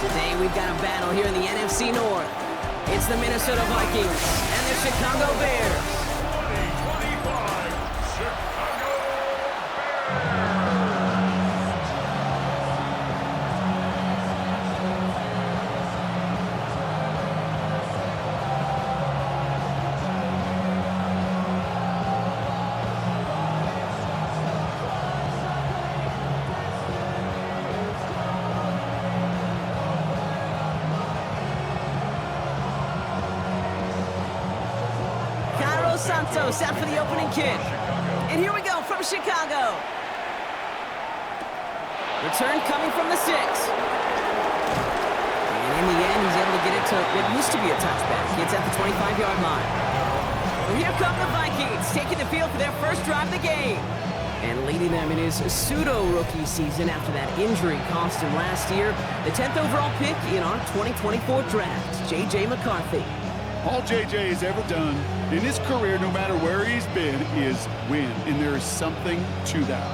Today we've got a battle here in the NFC North. It's the Minnesota Vikings and the Chicago Bears. 2025 Chicago Bears. Santos out for the opening kick. And here we go from Chicago. Return coming from the 6. And in the end, he's able to get it to what used to be a touchback. It's at the 25-yard line. Well, here come the Vikings, taking the field for their first drive of the game. And leading them in his pseudo-rookie season after that injury cost him last year. The 10th overall pick in our 2024 draft, J.J. McCarthy. All JJ has ever done in his career, no matter where he's been, is win. And there is something to that.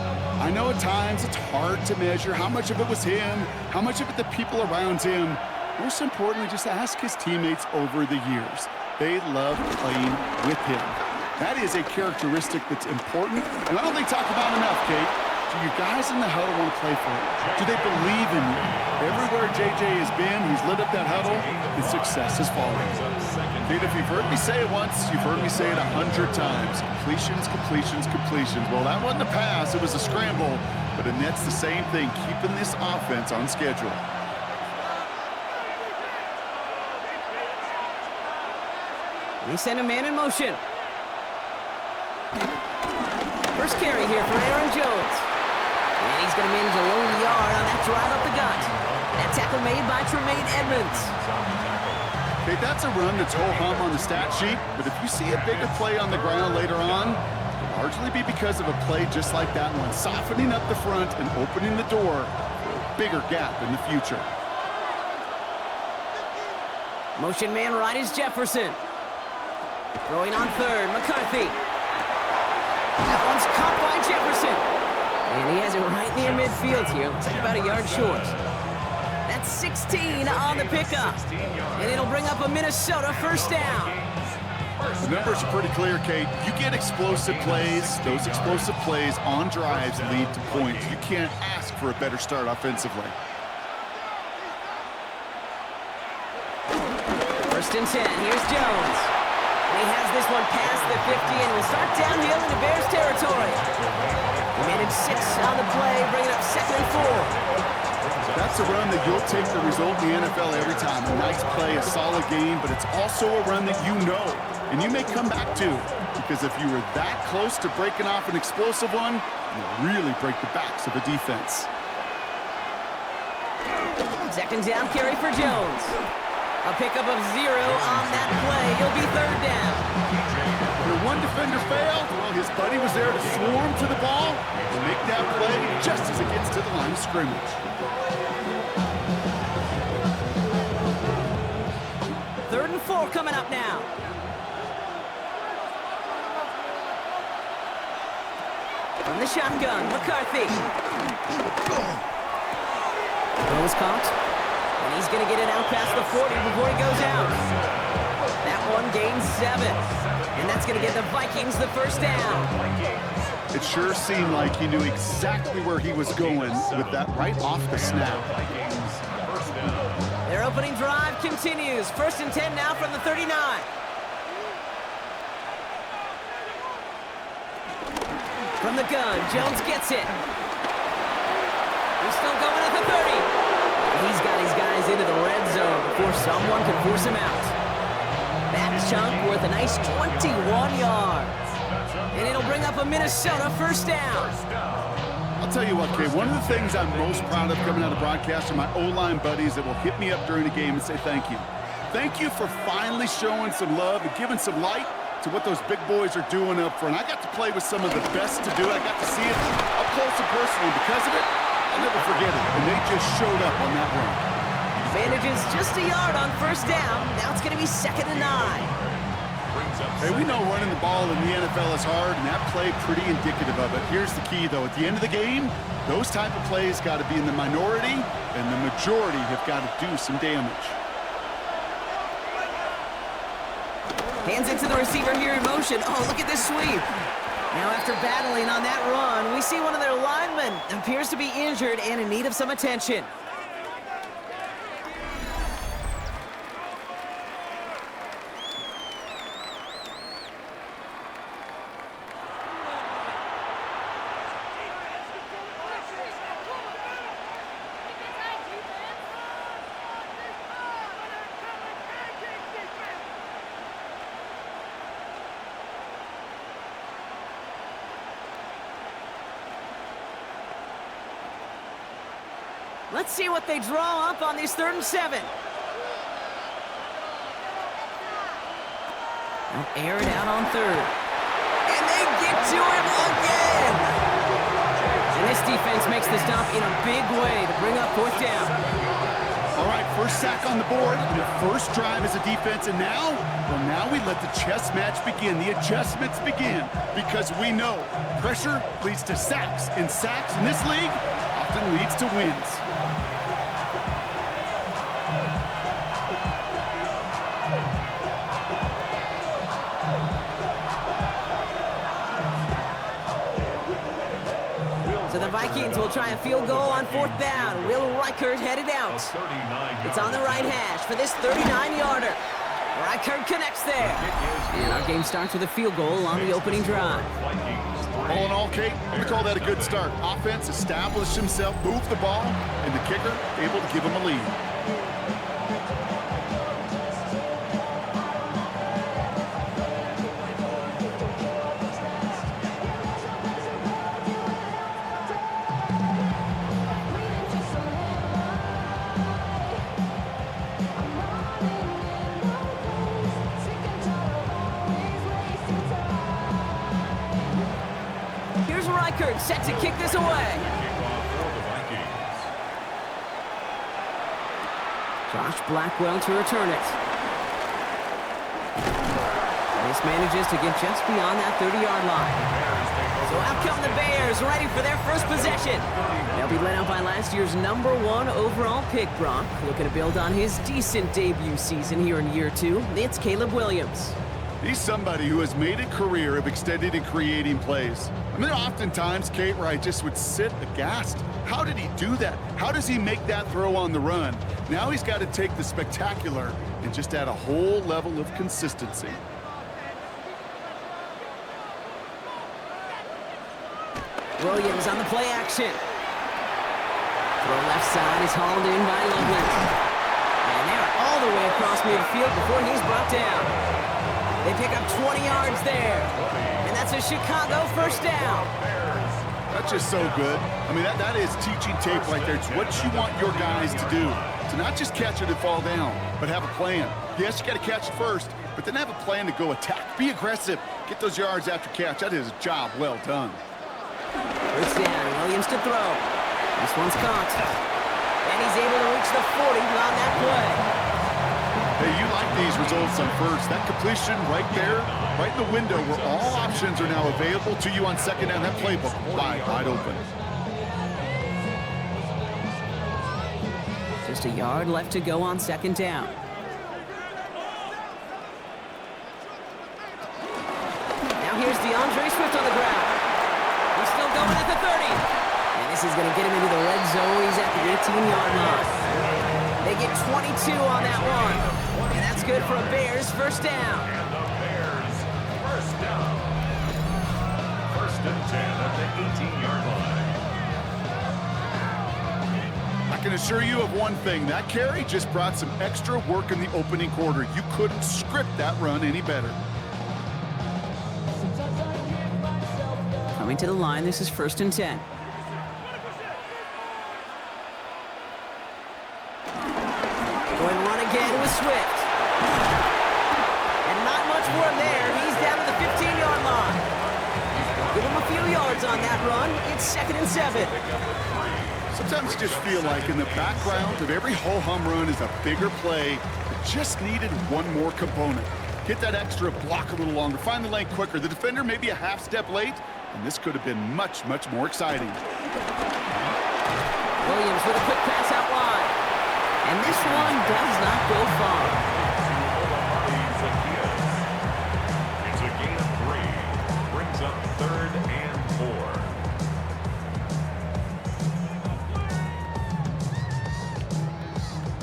I know at times it's hard to measure how much of it was him, how much of it the people around him. Most importantly, just ask his teammates over the years. They love playing with him. That is a characteristic that's important, and I don't think talked about enough, Kate. Do you guys in the huddle want to play for it? Do they believe in you? Everywhere JJ has been, he's lit up that huddle, his success has followed. Kate, if you've heard me say it once, you've heard me say it 100 times. Completions, completions, completions. Well, that wasn't a pass, it was a scramble, but that's the same thing, keeping this offense on schedule. We send a man in motion. First carry here for Aaron Jones. And he's going to manage a low yard on that drive up the gut. That tackle made by Tremaine Edmonds. Okay, that's a run that's ho-hum on the stat sheet, but if you see a bigger play on the ground later on, it'll largely be because of a play just like that one, softening up the front and opening the door for a bigger gap in the future. Motion man right is Jefferson. Throwing on third, McCarthy. That one's caught by Jefferson. And he has it right near midfield here. Looks like about a yard short. That's 16 on the pickup. And it'll bring up a Minnesota first down. The numbers are pretty clear, Kate. You get explosive plays. Those explosive plays on drives lead to points. You can't ask for a better start offensively. First and 10. Here's Jones. And he has this one past the 50 and will start downhill into Bears territory. He managed 6 on the play, bringing up 2nd and 4. That's a run that you'll take the result in the NFL every time. A nice play, a solid game, but it's also a run that you know, and you may come back to, because if you were that close to breaking off an explosive one, you'll really break the backs of a defense. 2nd down carry for Jones. A pickup of 0 on that play. He'll be 3rd down. Where one defender failed, well, his buddy was there to swarm to the ball and make that play just as it gets to the line of scrimmage. 3rd and 4 coming up now. From the shotgun, McCarthy. Ball is caught. And he's going to get it out past the 40 before he goes out. That one gains 7. And that's going to get the Vikings the first down. It sure seemed like he knew exactly where he was going with that right off the snap. Their opening drive continues. 1st and 10 now from the 39. From the gun, Jones gets it. He's still going at the 30. He's got his guys into the red zone before someone can force him out. That chunk worth a nice 21 yards. And it'll bring up a Minnesota first down. I'll tell you what, Kay, one of the things I'm most proud of coming out of broadcast are my O-line buddies that will hit me up during the game and say thank you. Thank you for finally showing some love and giving some light to what those big boys are doing up front. I got to play with some of the best to do it. I got to see it up close and personal. Because of it, I'll never forget it. And they just showed up on that run. Manages just a yard on first down. Now it's going to be 2nd and 9. Hey, we know running the ball in the NFL is hard, and that play pretty indicative of it. Here's the key, though. At the end of the game, Those type of plays got to be in the minority, and the majority have got to do some damage. Hands it to the receiver here in motion. Oh, look at this sweep. Now after battling on that run, we see one of their linemen appears to be injured and in need of some attention. Let's see what they draw up on these 3rd and 7. They'll air it out on 3rd. And they get to him again! And this defense makes the stop in a big way to bring up 4th down. All right, first sack on the board, and the first drive as a defense, and now, well, now we let the chess match begin, the adjustments begin, because we know pressure leads to sacks, and sacks in this league often leads to wins. So the Vikings will try a field goal on 4th down. Will Reichert headed out. It's on the right hash for this 39-yarder. Reichert connects there. And our game starts with a field goal on the opening drive. All in all, Kate, I'm going to call that a good start. Offense established himself, moved the ball, and the kicker able to give him a lead. Here's Reichert set to kick this away. Josh Blackwell to return it. This manages to get just beyond that 30-yard line. So out come the Bears, ready for their first possession. They'll be led out by last year's #1 overall pick, Brock. Looking to build on his decent debut season here in year 2. It's Caleb Williams. He's somebody who has made a career of extending and creating plays. I mean, oftentimes, Kate, where I just would sit aghast. How did he do that? How does he make that throw on the run? Now he's got to take the spectacular and just add a whole level of consistency. Williams on the play action. Throw left side is hauled in by Loveland. And they're all the way across midfield before he's brought down. They pick up 20 yards there. And that's a Chicago first down. That's just so good. I mean, that is teaching tape right there. It's what you want your guys to do. To not just catch it and fall down, but have a plan. Yes, you got to catch it first, but then have a plan to go attack. Be aggressive. Get those yards after catch. That is a job well done. First down, Williams to throw. This one's caught. And he's able to reach the 40 on that play. Hey, you like these results on first. That completion right there, right in the window where all options are now available to you on second down. That playbook wide open. Just a yard left to go on second down. Now here's DeAndre Swift on the ground. He's still going at the 30. And this is going to get him into the red zone. He's at the 18-yard line. They get 22 on that one. And that's good for a Bears first down. And the Bears first down. 1st and 10 at the 18-yard line. I can assure you of one thing. That carry just brought some extra work in the opening quarter. You couldn't script that run any better. Coming to the line, this is 1st and 10. Going run again with Swift. And not much more there. He's down to the 15-yard line. Give him a few yards on that run. It's 2nd and 7. Sometimes you just feel like in the background of every ho-hum run is a bigger play that just needed one more component. Get that extra block a little longer. Find the lane quicker. The defender may be a half step late, and this could have been much, much more exciting. Williams with a quick pass out wide. And this one does not go far. It's a gain of 3. Brings up 3rd and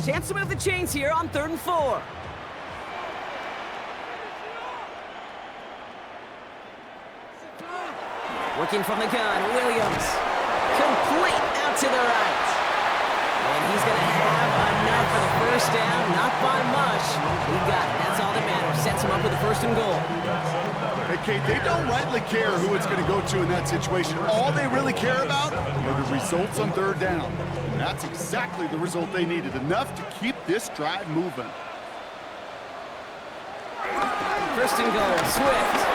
4. Chance to move the chains here on 3rd and 4. Working from the gun, Williams. Complete out to the right. And he's going to have enough for the first down. Not by much. He got it. That's all that matters. Sets him up with a 1st and goal. Hey, Kate, they don't rightly care who it's going to go to in that situation. All they really care about are the results on 3rd down. And that's exactly the result they needed. Enough to keep this drive moving. 1st and goal, Swift.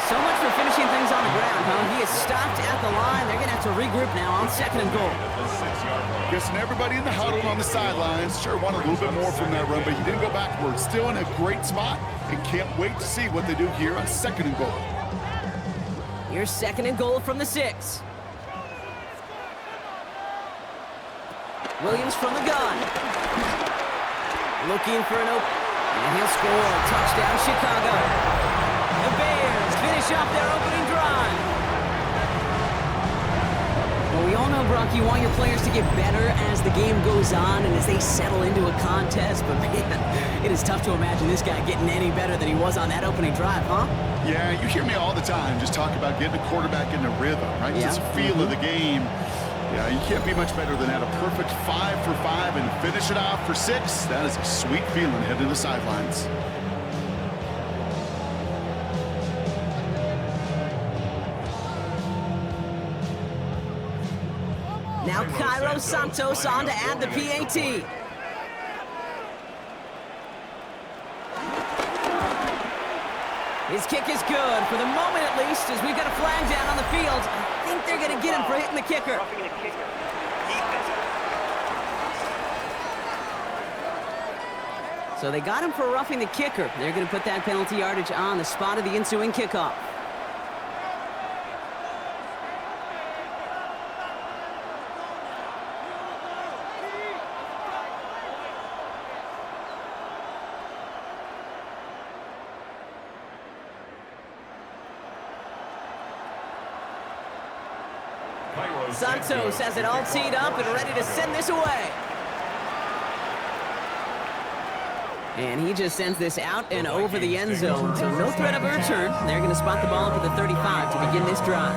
So much for finishing things on the ground, huh? He is stopped at the line. They're going to have to regroup now on 2nd and goal. Guessing everybody in the huddle on the sidelines sure wanted a little bit more from that run, but he didn't go backwards. Still in a great spot and can't wait to see what they do here on 2nd and goal. Here's 2nd and goal from the 6. Williams from the gun. Looking for an open. And he'll score. Touchdown, Chicago. The Bears finish off their opening drive. Well, we all know, Brock, you want your players to get better as the game goes on and as they settle into a contest, but man, it is tough to imagine this guy getting any better than he was on that opening drive, huh? Yeah, you hear me all the time just talk about getting a quarterback in the rhythm, right? Yeah. Just feel of the game. Yeah, you can't be much better than that. A perfect 5 for 5 and finish it off for 6. That is a sweet feeling heading to the sidelines. Now Cairo Santos on to add the PAT. His kick is good, for the moment at least, as we've got a flag down on the field. I think they're going to get him for hitting the kicker. So they got him for roughing the kicker. They're going to put that penalty yardage on the spot of the ensuing kickoff. Santos has it all teed up and ready to send this away. And he just sends this out and over the end zone, so no threat of a return. They're going to spot the ball up at the 35 to begin this drive.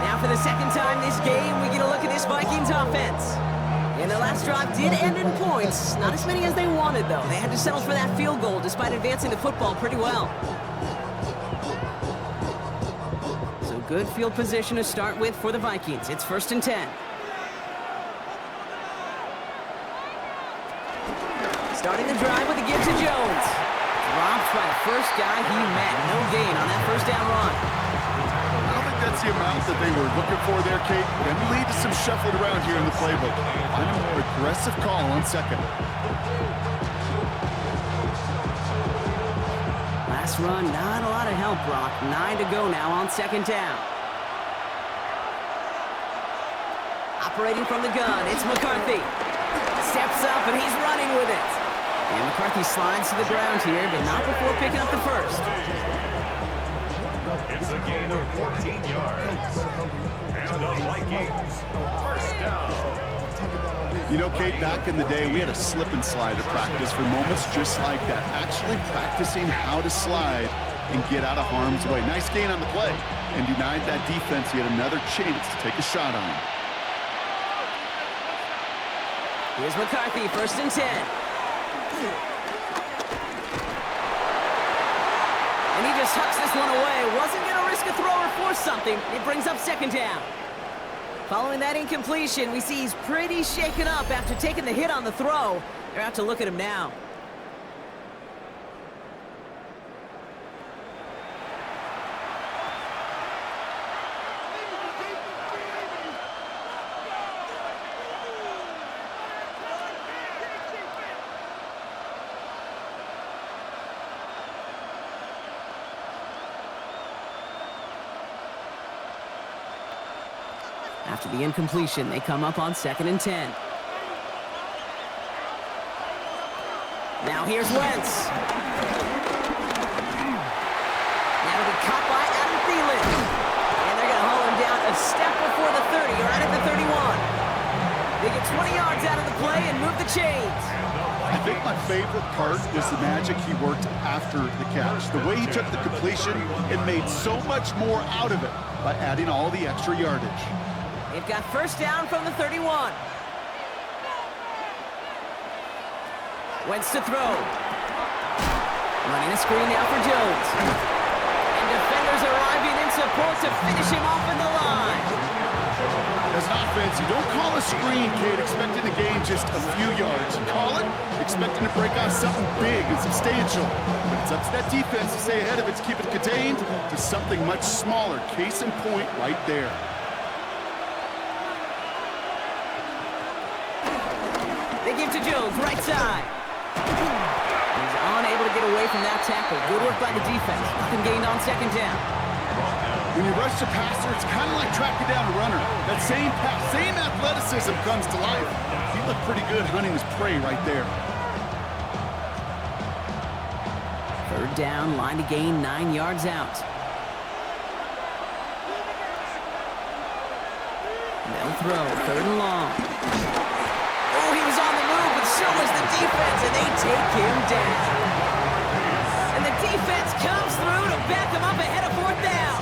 Now for the 2nd time this game, we get a look at this Vikings offense. And their last drive did end in points. Not as many as they wanted, though. They had to settle for that field goal despite advancing the football pretty well. Good field position to start with for the Vikings. It's 1st and 10. Starting the drive with a give to Jones. Dropped by the first guy he met. No gain on that 1st down run. I don't think that's the amount that they were looking for there, Kate. Can lead to some shuffling around here in the playbook. I'm a more aggressive call on 2nd. Last run, not a lot of help, Brock. 9 to go now on 2nd down. Operating from the gun, it's McCarthy. Steps up and he's running with it. And McCarthy slides to the ground here, but not before picking up the 1st. It's a gain of 14 yards. And the Vikings, 1st down. You know, Kate, back in the day, we had a slip and slide at practice for moments just like that. Actually practicing how to slide and get out of harm's way. Nice gain on the play and denied that defense yet another chance to take a shot on him. Here's McCarthy, 1st and 10. And he just hucks this one away. Wasn't going to risk a throw or force something. It brings up 2nd down. Following that incompletion, we see he's pretty shaken up after taking the hit on the throw. They're out to look at him now. After the incompletion, they come up on 2nd and 10. Now here's Wentz. Now to be caught by Adam Thielen. And they're going to haul him down a step before the 30, right at the 31. They get 20 yards out of the play and move the chains. I think my favorite part is the magic he worked after the catch. The way he took the completion and made so much more out of it by adding all the extra yardage. They've got first down from the 31. Wentz to throw. Running a screen now for Jones. And defenders arriving in support to finish him off in the line. As an offense, you don't call a screen, kid, expecting to gain just a few yards. You call it expecting to break out something big and substantial. But it's up to that defense to stay ahead of it, to keep it contained to something much smaller. Case in point right there. They give to Jones, right side. He's unable to get away from that tackle. Good work by the defense. Nothing gained on 2nd down. When you rush the passer, it's kind of like tracking down a runner. That same pass, same athleticism comes to life. He looked pretty good hunting his prey right there. 3rd down, line to gain 9 yards out. They'll throw, 3rd and long. Oh, he was on the move, but so was the defense, and they take him down. And the defense comes through to back him up ahead of 4th down.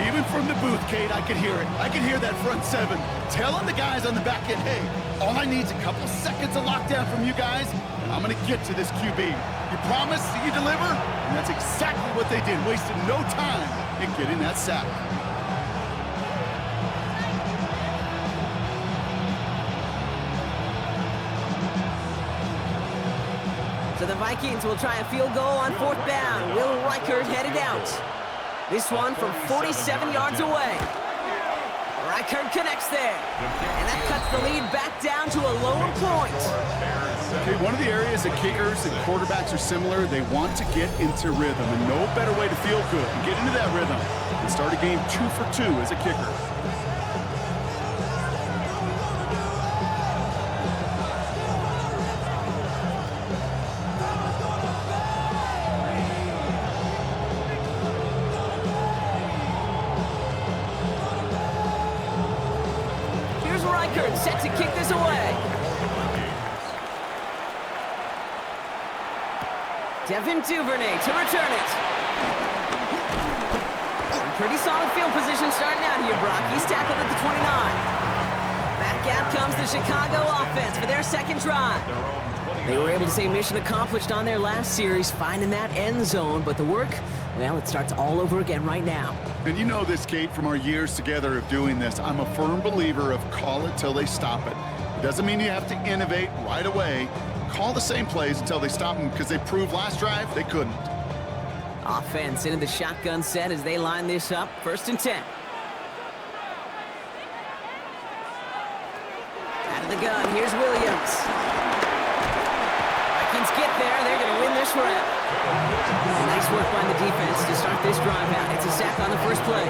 Even from the booth, Kate, I could hear it. I could hear that front 7 telling the guys on the back end, hey, all I need is a couple seconds of lockdown from you guys, and I'm going to get to this QB. You promise, you deliver, and that's exactly what they did. Wasted no time in getting that sack. So the Vikings will try a field goal on 4th down. Will Reichert headed out. This one from 47 yards away. Reichert connects there. And that cuts the lead back down to a lower point. Okay, one of the areas that kickers and quarterbacks are similar, they want to get into rhythm. And no better way to feel good and get into that rhythm than start a game 2 for 2 as a kicker. Set to kick this away. Devin Duvernay to return it. Some pretty solid field position starting out here, Brock. He's tackled at the 29. Back out comes the Chicago offense for their 2nd drive. They were able to say mission accomplished on their last series, finding that end zone, but the work, well, it starts all over again right now. And you know this, Kate, from our years together of doing this. I'm a firm believer of call it till they stop it. It doesn't mean you have to innovate right away. Call the same plays until they stop them, because they proved last drive they couldn't. Offense into the shotgun set as they line this up. 1st and 10. Out of the gun, here's Williams. Vikings get there, they're going to win this round. Nice work by the defense to start this drive out. It's a sack on the first play.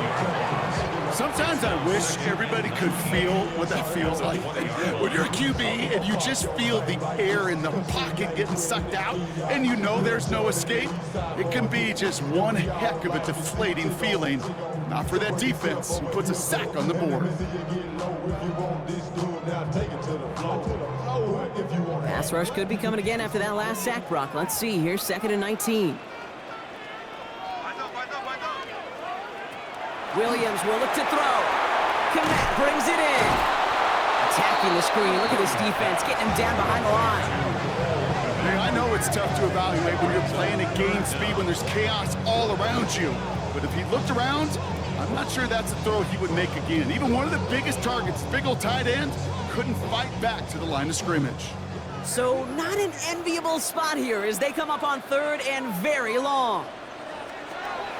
Sometimes I wish everybody could feel what that feels like. When you're a QB and you just feel the air in the pocket getting sucked out and you know there's no escape, it can be just one heck of a deflating feeling. Not for that defense who puts a sack on the board. Pass rush could be coming again after that last sack, Brock. Let's see. Here's 2nd and 19. Williams will look to throw. Komet brings it in. Attacking the screen. Look at this defense getting him down behind the line. Hey, I know it's tough to evaluate when you're playing at game speed when there's chaos all around you. But if he looked around, I'm not sure that's a throw he would make again. Even one of the biggest targets, big old tight end, couldn't fight back to the line of scrimmage. So not an enviable spot here as they come up on 3rd and very long.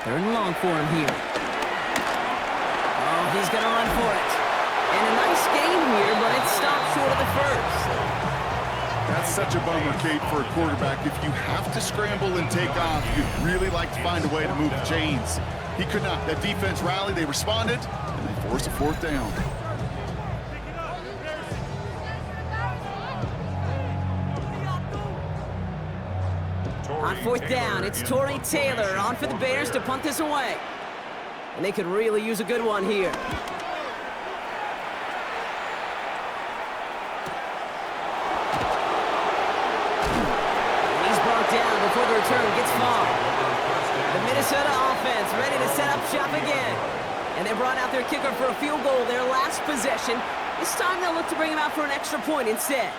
3rd and long for him here. Oh, he's going to run for it. And a nice gain here, but it stopped short of the 1st. That's such a bummer, Kate, for a quarterback. If you have to scramble and take off, you'd really like to find a way to move the chains. He could not. That defense rallied, they responded, and they forced a 4th down. On fourth down, it's Torrey Taylor on for the Bears to punt this away. And they could really use a good one here. And he's brought down before the return gets far. The Minnesota offense ready to set up shop again. And they brought out their kicker for a field goal their last possession. This time they'll look to bring him out for an extra point instead.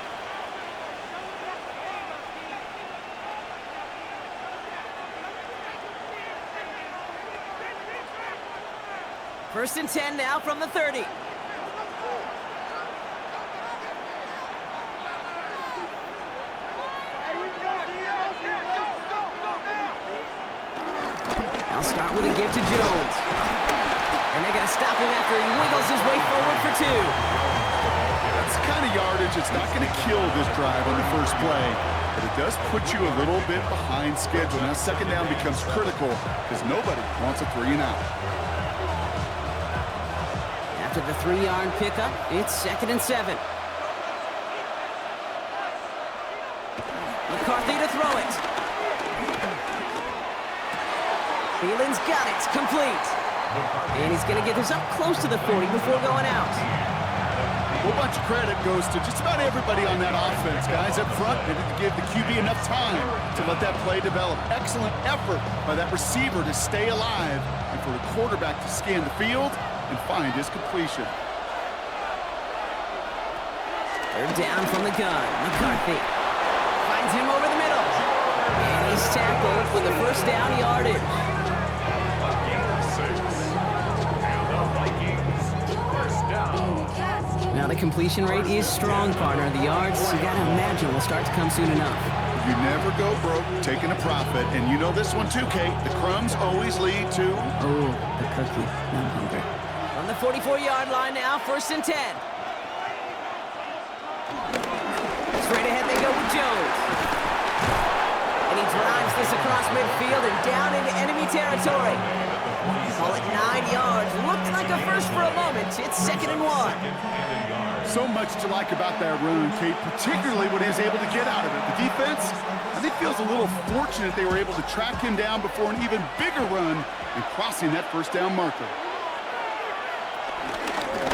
First and 10 now from the 30. I'll start with a give to Jones. And they're going to stop him after he wiggles his way forward for 2. That's the kind of yardage. It's not going to kill this drive on the first play, but it does put you a little bit behind schedule. Now second down becomes critical because nobody wants a 3 and out. After the 3-yard pickup, it's 2nd and 7. McCarthy to throw it. Thielen's got it, complete. And he's going to get this up close to the 40 before going out. A whole bunch of credit goes to just about everybody on that offense. Guys up front, they need to give the QB enough time to let that play develop. Excellent effort by that receiver to stay alive and for the quarterback to scan the field and find his completion. Third down from the gun. McCarthy finds him over the middle. And he's tackled for the first down yardage. And the Vikings, first down. Now the completion rate is strong, partner. The yards, you gotta imagine, will start to come soon enough. You never go broke taking a profit, and you know this one too, Kate. The crumbs always lead to... Oh, the cookie. I'm hungry. On the 44-yard line now, 1st and 10. Straight ahead they go with Jones. And he drives this across midfield and down into enemy territory. Call it 9 yards. Looked like a first for a moment. It's 2nd and 1. So much to like about that run, Kate, particularly what he was able to get out of it. The defense, I think, feels a little fortunate they were able to track him down before an even bigger run and crossing that first down marker.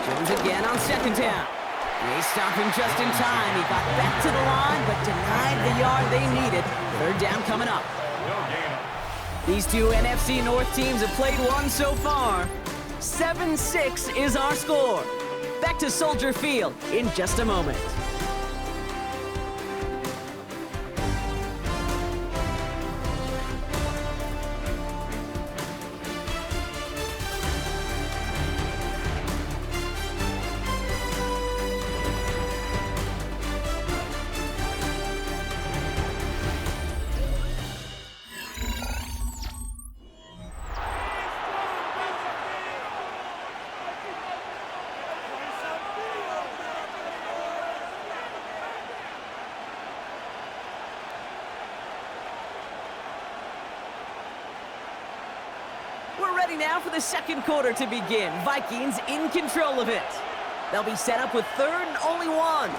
Jones again on 2nd down. They stop him just in time. He got back to the line, but denied the yard they needed. 3rd down coming up. These two NFC North teams have played one so far. 7-6 is our score. Back to Soldier Field in just a moment. We're ready now for the second quarter to begin. Vikings in control of it. They'll be set up with 3rd and only 1.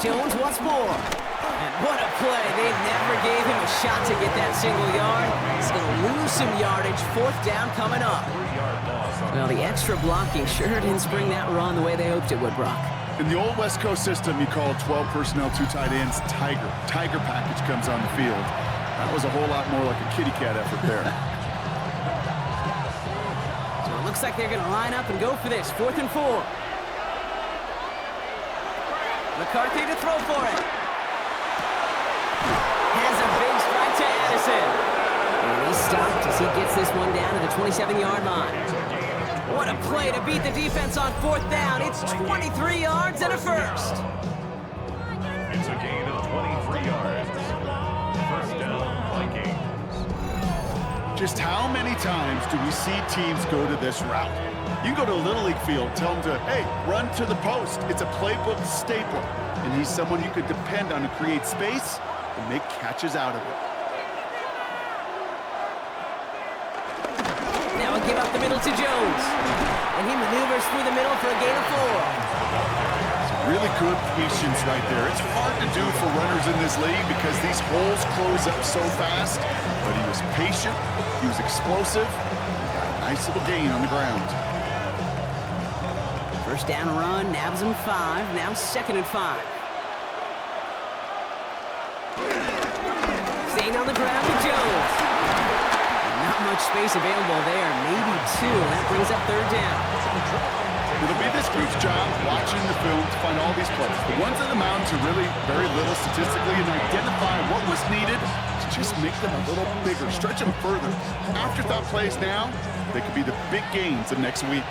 Jones once more. And what a play. They never gave him a shot to get that single yard. He's going to lose some yardage. 4th down coming up. Well, the extra blocking sure didn't spring that run the way they hoped it would, Brock. In the old West Coast system, you called 12 personnel, 2 tight ends, Tiger. Tiger package comes on the field. That was a whole lot more like a kitty cat effort there. So it looks like they're going to line up and go for this. 4th and 4. McCarthy to throw for it. Has a big strike to Addison. And he's stopped as he gets this one down to the 27-yard line. What a play to beat the defense on 4th down. It's 23 yards and a first. It's a gain of 23 yards. First down, Vikings. Just how many times do we see teams go to this route? You can go to a Little League field, tell them to, hey, run to the post. It's a playbook staple. And he's someone you could depend on to create space and make catches out of it. Now a give up the middle to Jones. And he maneuvers through the middle for a gain of 4. Really good patience right there. It's hard to do for runners in this league because these holes close up so fast. But he was patient, he was explosive, he got a nice little gain on the ground. First down run, nabs him 5, now 2nd and 5. Staying on the ground with Jones. Not much space available there, maybe 2. That brings up 3rd down. It'll be this group's job watching the film to find all these plays. The ones on the mountains are really very little statistically and identify what was needed to just make them a little bigger, stretch them further. Afterthought plays now, they could be the big gains of next week.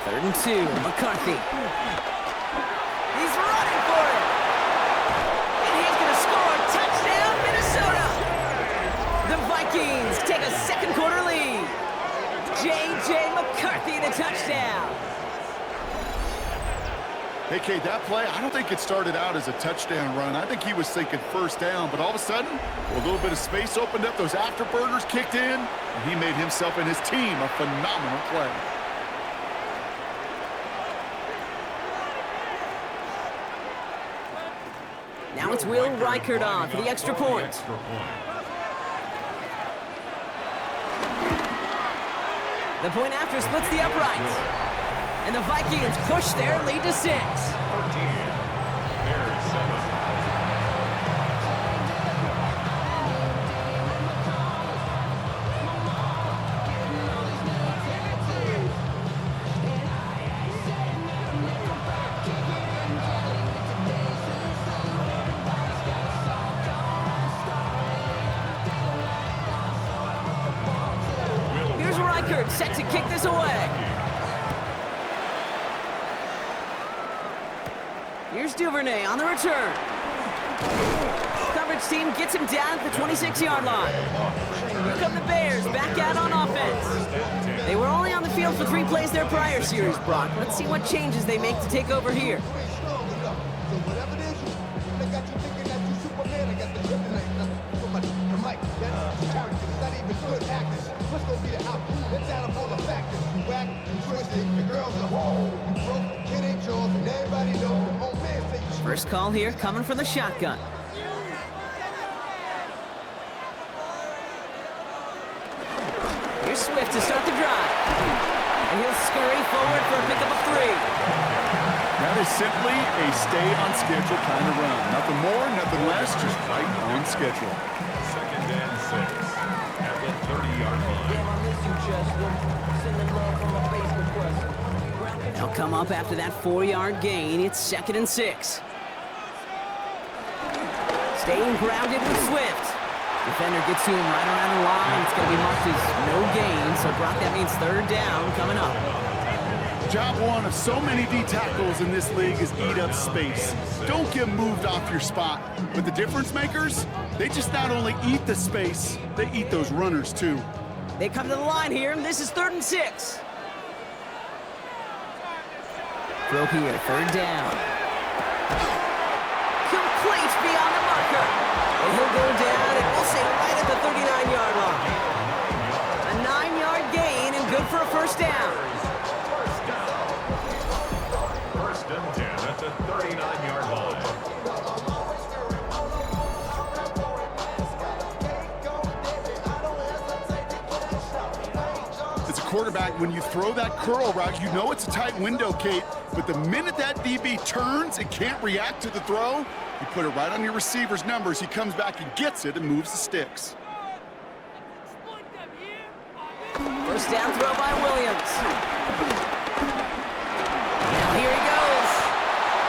3rd and 2, McCarthy. He's running for it. And he's going to score. Touchdown, Minnesota. The Vikings take a 2nd quarter lead. J.J. McCarthy, the touchdown. Hey, Kate, that play, I don't think it started out as a touchdown run. I think he was thinking 1st down, but all of a sudden, a little bit of space opened up, those afterburners kicked in, and he made himself and his team a phenomenal play. Now it's Will Reichert on for the extra point. The point after splits the uprights. And the Vikings push their lead to 6. Set to kick this away. Here's Duvernay on the return. Coverage team gets him down at the 26-yard line. Here come the Bears back out on offense. They were only on the field for 3 plays their prior series, Brock. Let's see what changes they make to take over here. First call here coming from the shotgun. Here's Swift to start the drive. And he'll scurry forward for a pickup of 3. That is simply a stay-on-schedule kind of run. Nothing more, nothing less, just right on schedule. 2nd and 6 at the 30-yard line. They'll come up after that 4-yard gain. It's 2nd and 6. Staying grounded with Swift. Defender gets to him right around the line. It's going to be marked as no gain. So, Brock, that means 3rd down coming up. Job one of so many D tackles in this league is eat up space. Don't get moved off your spot. But the difference makers, they just not only eat the space, they eat those runners too. They come to the line here, and this is 3rd and 6. Throw here, 3rd down. Complete beyond the marker. And he'll go down, and we'll say right at the 39-yard line. A 9-yard gain, and good for a 1st down. 1st and 10 at the 39-yard line. As a quarterback, when you throw that curl route, you know it's a tight window, Kate. But the minute that DB turns and can't react to the throw, you put it right on your receiver's numbers. He comes back and gets it and moves the sticks. First down throw by Williams. Now here he goes.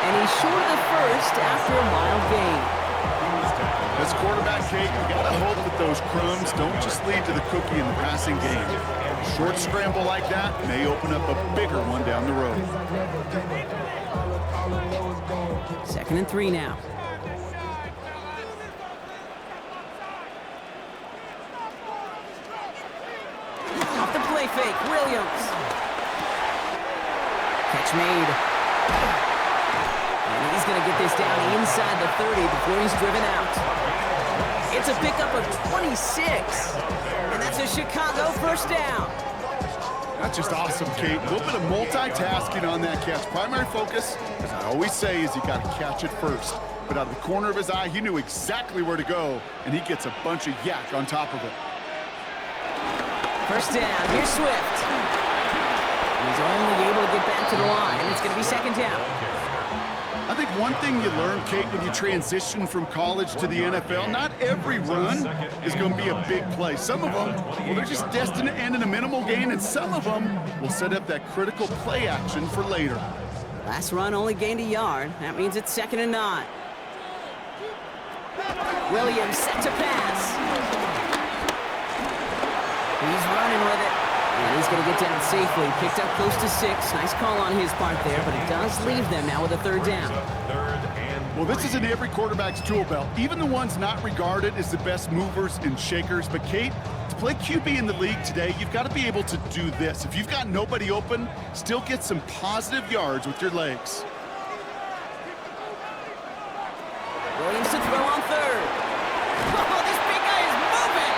And he's short of the 1st after a mild gain. As quarterback, Kate, you gotta hope that those crumbs don't just lead to the cookie in the passing game. A short scramble like that may open up a bigger one down the road. 2nd and 3 now. Off the play fake, Williams. Catch made. And he's going to get this down inside the 30 before he's driven out. It's a pickup of 26. And that's a Chicago 1st down. That's just awesome, Kate. A little bit of multitasking on that catch. Primary focus, as I always say, is you got to catch it first. But out of the corner of his eye, he knew exactly where to go, and he gets a bunch of yak on top of it. First down, here's Swift. He's only able to get back to the line. It's going to be second down. I think one thing you learn, Kate, when you transition from college to the NFL, not every run is going to be a big play. Some of them, well, they're just destined to end in a minimal gain, and some of them will set up that critical play action for later. Last run only gained a yard. That means it's 2nd and 9. Williams set to pass. He's running with it. And he's going to get down safely. Picked up close to 6. Nice call on his part there, but it does leave them now with a 3rd down. Well, this is in every quarterback's tool belt, even the ones not regarded as the best movers and shakers. But, Kate, to play QB in the league today, you've got to be able to do this. If you've got nobody open, still get some positive yards with your legs. Williams to throw on 3rd. Oh, this big guy is moving!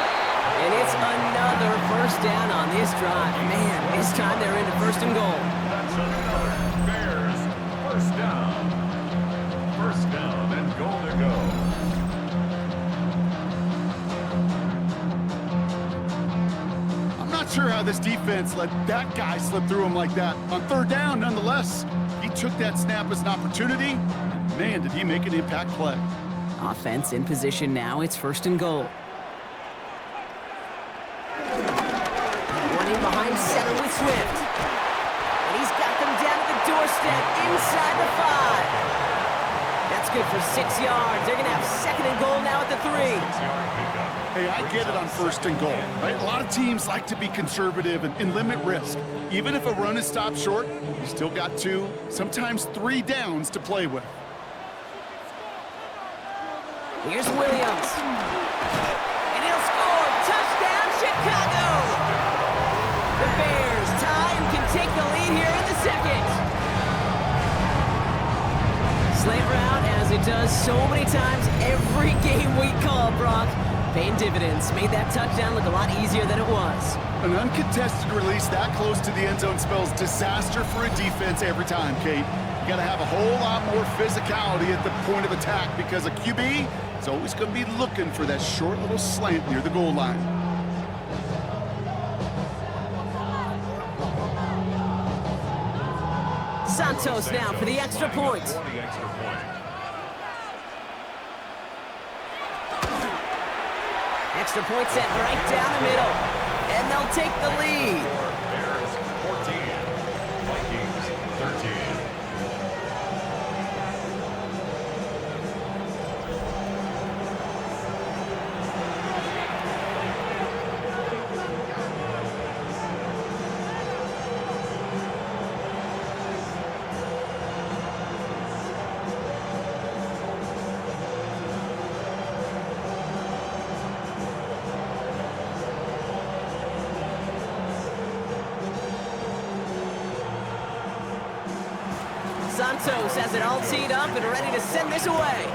And it's another first down on this drive. Man, this time they're into 1st and goal. That's another Bears first down. First down and goal to go. I'm not sure how this defense let that guy slip through him like that. On 3rd down, nonetheless, he took that snap as an opportunity. Man, did he make an impact play. Offense in position now. It's 1st and goal. Running behind center with Swift. And he's got them down at the doorstep inside the 5. That's good for 6 yards. They're going to have 2nd and goal now at the 3. Hey, I get it on 1st and goal, right? A lot of teams like to be conservative and limit risk. Even if a run is stopped short, you still got 2, sometimes 3 downs to play with. Here's Williams. And he'll score. Touchdown, Chicago! The Bears tie and can take the lead here in the 2nd. Slant route, as it does so many times every game we call, Brock. Paying dividends. Made that touchdown look a lot easier than it was. An uncontested release that close to the end zone spells disaster for a defense every time, Kate. You got to have a whole lot more physicality at the point of attack because a QB is always going to be looking for that short little slant near the goal line. Santos now for the extra point. Extra point set right down the middle. And they'll take the lead. Bears 14, Vikings 13. Santos has it all teed up and ready to send this away.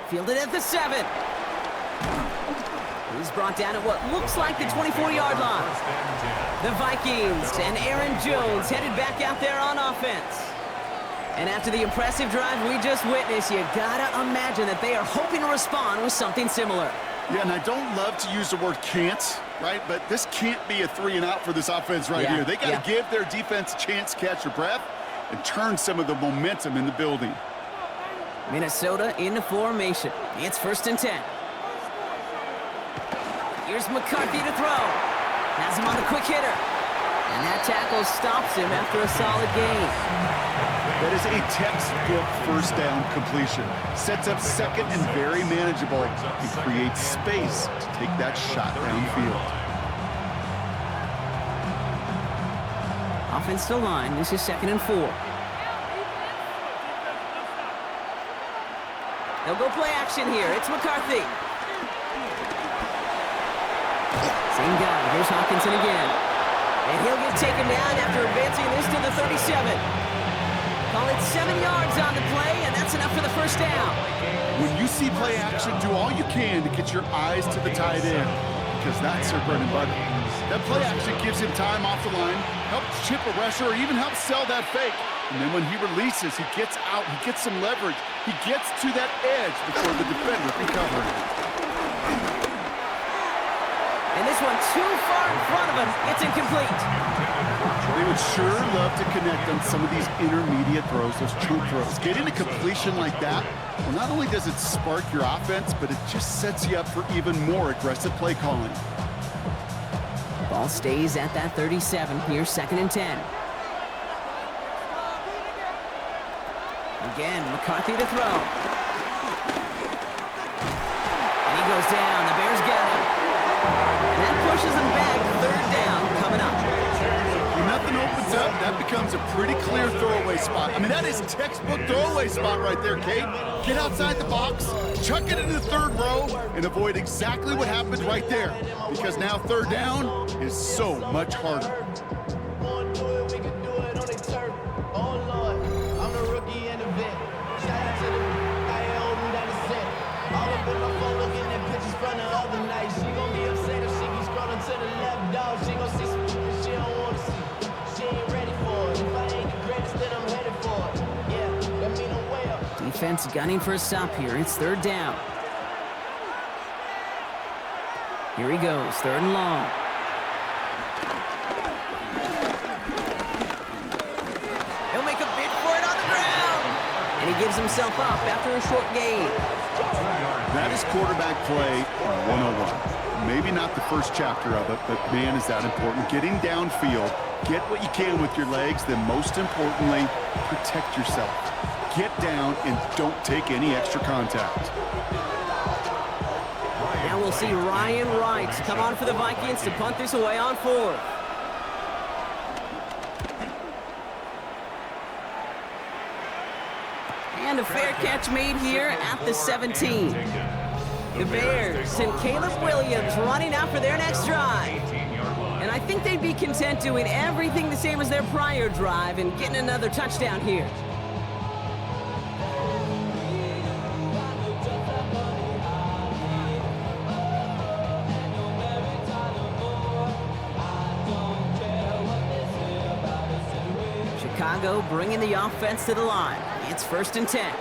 Fielded at the 7. He's brought down at what looks like the 24-yard line. The Vikings and Aaron Jones headed back out there on offense. And after the impressive drive we just witnessed, you gotta imagine that they are hoping to respond with something similar. Yeah, and I don't love to use the word can't, right? But this can't be a 3 and out for this offense right here. They got to give their defense a chance to catch their breath and turn some of the momentum in the building. Minnesota into formation. It's 1st and 10. Here's McCarthy to throw. Has him on the quick hitter. And that tackle stops him after a solid gain. That is a textbook 1st down completion. Sets up 2nd and very manageable and creates space to take that shot downfield. Offensive line, this is 2nd and 4. They'll go play action here. It's McCarthy. Same guy. Here's Hawkinson again. And he'll get taken down after advancing this to the 37. Call it 7 yards on the play, and that's enough for the 1st down. When you see play action, do all you can to get your eyes to the tight end. because that's their bread and butter. That play action gives him time off the line, helps chip a rusher, or even helps sell that fake. And then when he releases, he gets out, he gets some leverage, he gets to that edge before the defender can cover him. And this one too far in front of him. It's incomplete. They would sure love to connect on some of these intermediate throws, those chunk throws. Getting a completion like that, well, not only does it spark your offense, but it just sets you up for even more aggressive play calling. Ball stays at that 37 here, 2nd and 10. Again, McCarthy to throw. And he goes down. The Bears got him. And that pushes them back. 3rd down coming up. When nothing opens up, that becomes a pretty clear throwaway spot. I mean, that is textbook throwaway spot right there, Kate. Get outside the box, chuck it into the 3rd row, and avoid exactly what happened right there. Because now 3rd down is so much harder. Defense gunning for a stop here. It's 3rd down. Here he goes, 3rd and long. He'll make a bid for it on the ground. And he gives himself up after a short gain. That is quarterback play 101. Maybe not the first chapter of it, but man, is that important. Getting downfield, get what you can with your legs, then most importantly, protect yourself. Get down and don't take any extra contact. Now we'll see Ryan Wright come on for the Vikings to punt this away on 4th. And a fair catch made here at the 17. The Bears and Caleb Williams running out for their next drive. And I think they'd be content doing everything the same as their prior drive and getting another touchdown here. Chicago bringing the offense to the line. It's 1st and 10.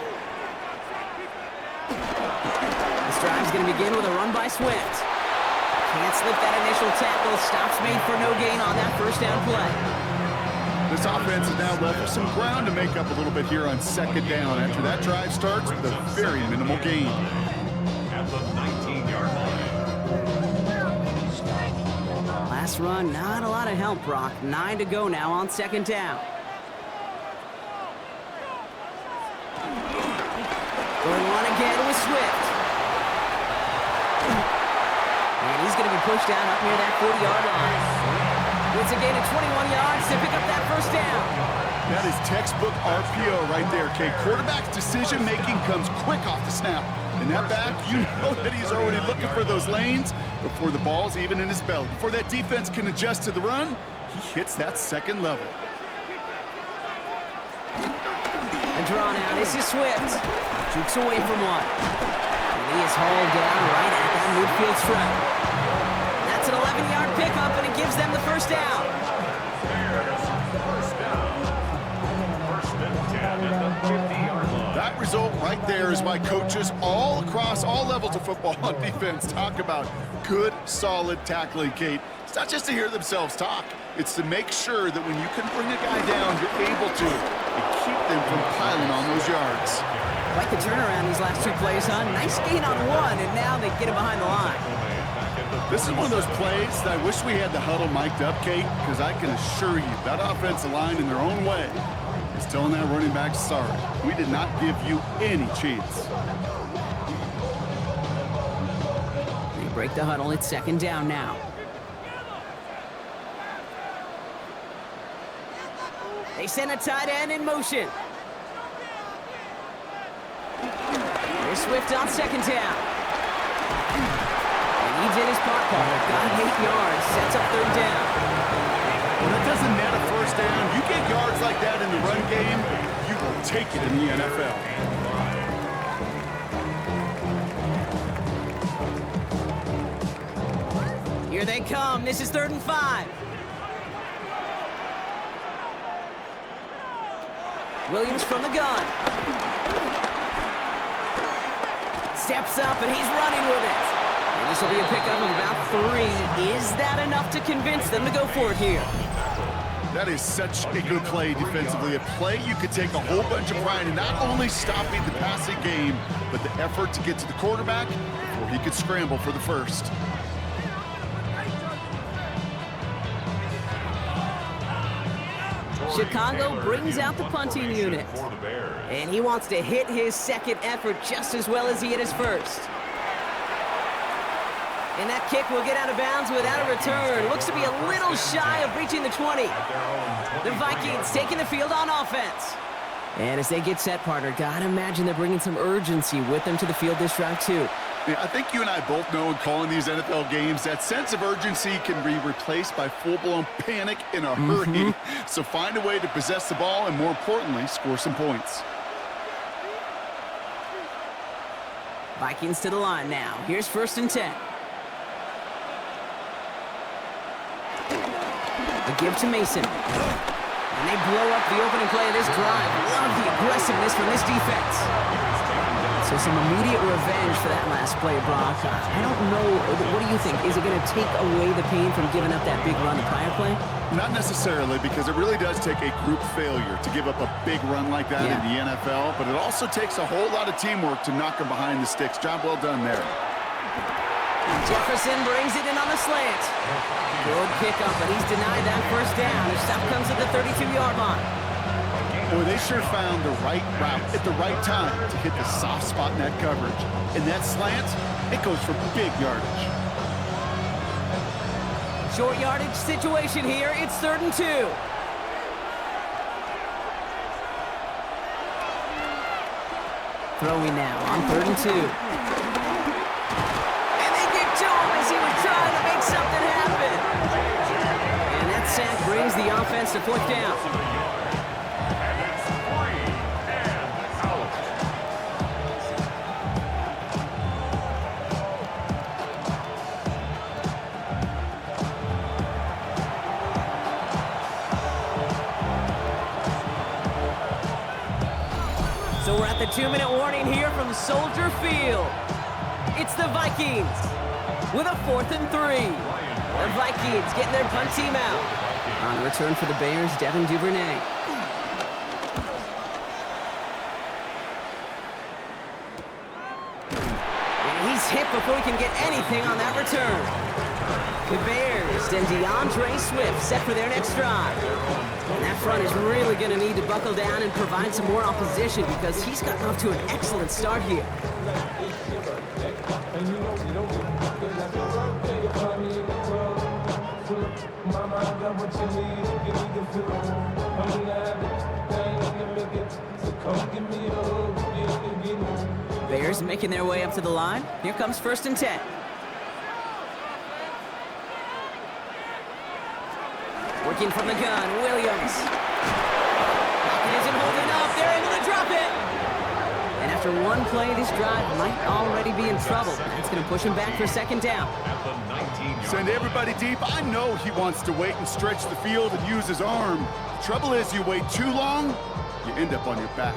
This drive's going to begin with a run by Swift. Can't slip that initial tackle. Stops made for no gain on that 1st down play. This offense is now left with some ground to make up a little bit here on 2nd down after that drive starts with a very minimal gain. At the 19-yard line. Last run, not a lot of help, Brock. 9 to go now on 2nd down. Going on again with Swift. And he's going to be pushed down up near that 40-yard line. It's a gain of 21 yards to pick up that 1st down. That is textbook RPO right there, Kate. Quarterback's decision-making comes quick off the snap. And that back, you know that he's already looking for those lanes before the ball's even in his belly. Before that defense can adjust to the run, he hits that 2nd level. And drawn out, this is Swift. Jukes away from one. And he is hauled down right at that midfield stripe. That's an 11-yard pickup, and it gives them the 1st down. Bears, 1st down. 1st and 10 at the 50-yard line. That result right there is why coaches all across all levels of football on defense talk about good, solid tackling, Kate. It's not just to hear themselves talk. It's to make sure that when you can bring a guy down, you're able to and keep them from piling on those yards. Quite the turnaround these last 2 plays, huh? Nice gain on 1, and now they get him behind the line. This is one of those plays that I wish we had the huddle mic'd up, Kate, because I can assure you that offensive line in their own way is telling that running back, sorry, we did not give you any chance. They break the huddle. It's 2nd down now. They send a tight end in motion. There's Swift on 2nd down. And he did his part, Carter. Got 8 yards. Sets up 3rd down. Well, that doesn't net a 1st down. You get yards like that in the run game, you will take it in the NFL. Here they come. This is 3rd and 5. Williams from the gun. Steps up, and he's running with it. And this will be a pickup of about 3. Is that enough to convince them to go for it here? That is such a good play defensively. A play you could take a whole bunch of pride in not only stopping the passing game, but the effort to get to the quarterback before he could scramble for the first. Chicago brings out the punting unit. And he wants to hit his second effort just as well as he hit his first. And that kick will get out of bounds without a return. Looks to be a little shy of reaching the 20. The Vikings taking the field on offense. And as they get set, partner, gotta imagine they're bringing some urgency with them to the field this drive, too. Yeah, I think you and I both know in calling these NFL games, that sense of urgency can be replaced by full-blown panic in a hurry. So find a way to possess the ball and, more importantly, score some points. Vikings to the line now. Here's 1st and 10. A give to Mason. And they blow up the opening play of this drive. Love the aggressiveness from this defense. So some immediate revenge for that last play, Brock. I don't know. What do you think? Is it going to take away the pain from giving up that big run the prior play? Not necessarily, because it really does take a group failure to give up a big run like that in the NFL. But it also takes a whole lot of teamwork to knock him behind the sticks. Job well done there. Jefferson brings it in on the slant. Good pickup, but he's denied that first down. His stop comes at the 32-yard line. Boy, they sure found the right route at the right time to hit the soft spot in that coverage. And that slant, it goes for big yardage. Short yardage situation here. It's 3rd and 2. Throwing now on 3rd and 2. And they get to him as he was trying to make something happen. And that sack brings the offense to 4th down. So we're at the 2-minute warning here from Soldier Field. It's the Vikings with a 4th and 3. The Vikings getting their punt team out. On return for the Bears, Devin Duvernay. And he's hit before he can get anything on that return. The Bears and DeAndre Swift set for their next drive. And that front is really going to need to buckle down and provide some more opposition because he's gotten off to an excellent start here. Bears making their way up to the line. Here comes 1st and 10. Working from the gun, Williams. It isn't holding up. They're able to drop it. And after one play, this drive might already be in trouble. That's going to push him back for 2nd down. Send everybody deep. I know he wants to wait and stretch the field and use his arm. The trouble is, you wait too long, you end up on your back.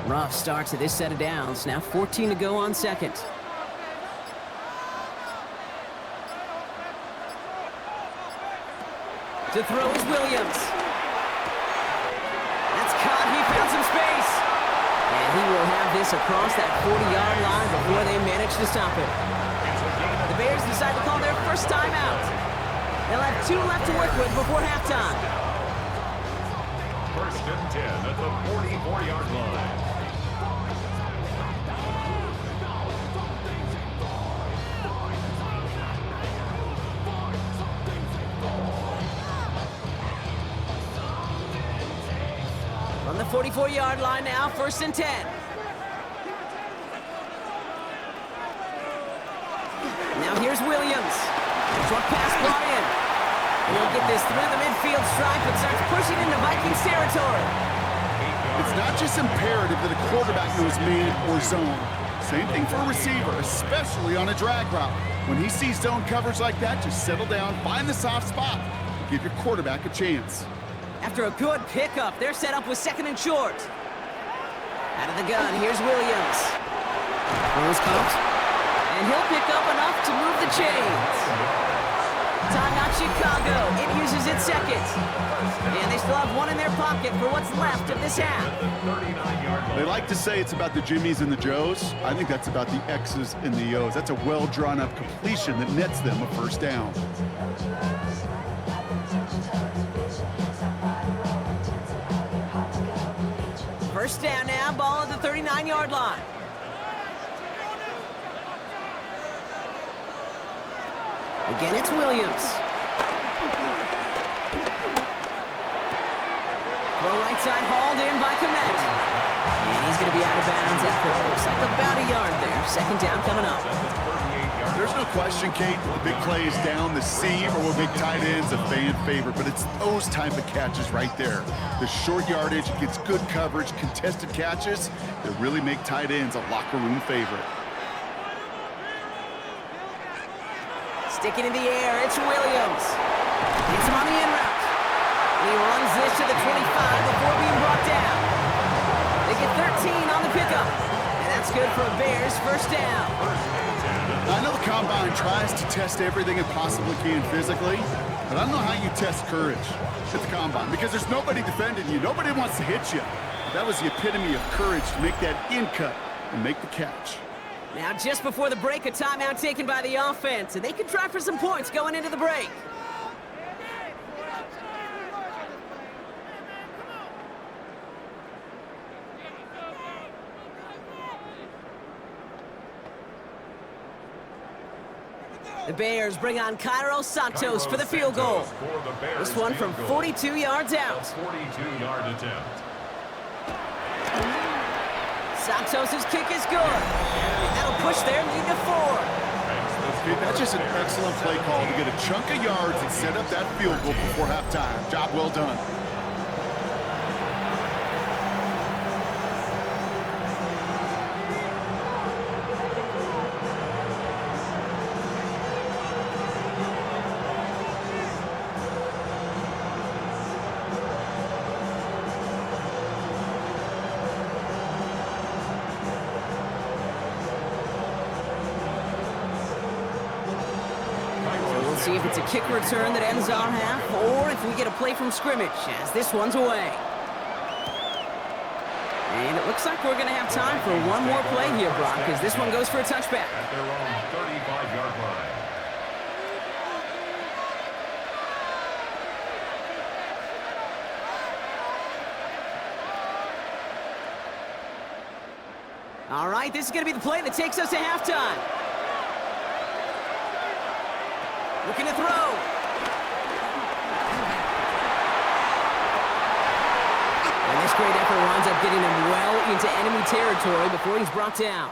Rough start to this set of downs. Now 14 to go on 2nd. To throw is Williams. That's caught. He found some space. And he will have this across that 40-yard line before they manage to stop it. The Bears decide to call their first timeout. They'll have 2 left to work with before halftime. 1st and 10 at the 44-yard line. On the 44-yard line now, 1st and 10. Now here's Williams. Short pass brought in. He'll get this through the midfield stripe and starts pushing into Vikings territory. It's not just imperative that a quarterback knows man or zone. Same thing for a receiver, especially on a drag route. When he sees zone coverage like that, just settle down, find the soft spot, and give your quarterback a chance. After a good pickup, they're set up with 2nd and short. Out of the gun, here's Williams. Throws comes, and he'll pick up enough to move the chains. Timeout Chicago. It uses its 2nd. And they still have 1 in their pocket for what's left of this half. They like to say it's about the Jimmies and the Joes. I think that's about the X's and the O's. That's a well-drawn-up completion that nets them a 1st down. First down now, ball at the 39-yard line. Again, it's Williams. Throw right side, hauled in by Komet. And he's going to be out of bounds after it looks like about a yard there. 2nd down coming up. There's no question, Kate, the big plays down the seam or with big tight ends a fan favorite, but it's those type of catches right there. The short yardage, gets good coverage, contested catches that really make tight ends a locker room favorite. Sticking in the air, it's Williams. Gets him on the in route. He runs this to the 25 before being brought down. They get 13 on the pickup. And that's good for a Bears 1st down. I know the Combine tries to test everything it possibly can physically, but I don't know how you test courage at the Combine because there's nobody defending you. Nobody wants to hit you. That was the epitome of courage to make that in cut and make the catch. Now, just before the break, a timeout taken by the offense, and they can try for some points going into the break. The Bears bring on Cairo Santos for the field goal. This one from 42 yards out. 42-yard attempt. Santos' kick is good. That'll push their lead to 4. Dude, that's just an excellent play call to get a chunk of yards and set up that field goal before halftime. Job well done. See if it's a kick return that ends our half, or if we get a play from scrimmage, as this one's away. And it looks like we're going to have time for one more play here, Brock, as this one goes for a touchback. At their own 35-yard line. All right, this is going to be the play that takes us to halftime. Looking to throw. And this great effort winds up getting him well into enemy territory before he's brought down.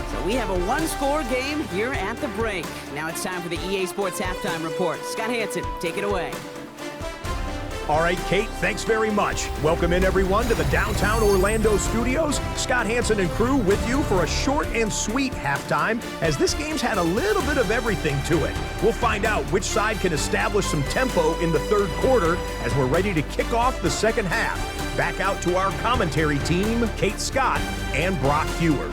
So we have a one-score game here at the break. Now it's time for the EA Sports Halftime Report. Scott Hansen, take it away. All right, Kate, thanks very much. Welcome in, everyone, to the downtown Orlando studios. Scott Hansen and crew with you for a short and sweet halftime, as this game's had a little bit of everything to it. We'll find out which side can establish some tempo in the 3rd quarter as we're ready to kick off the 2nd half. Back out to our commentary team, Kate Scott and Brock Hewer.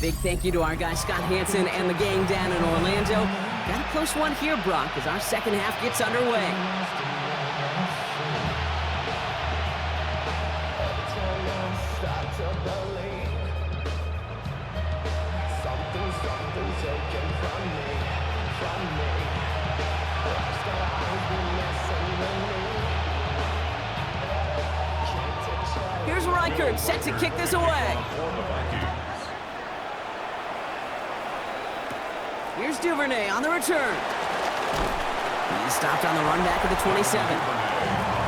Big thank you to our guy Scott Hansen and the gang down in Orlando. Got a close one here, Brock, as our 2nd half gets underway. Here's Reichert, set to kick this away. Here's Duvernay on the return. He's stopped on the run back of the 27.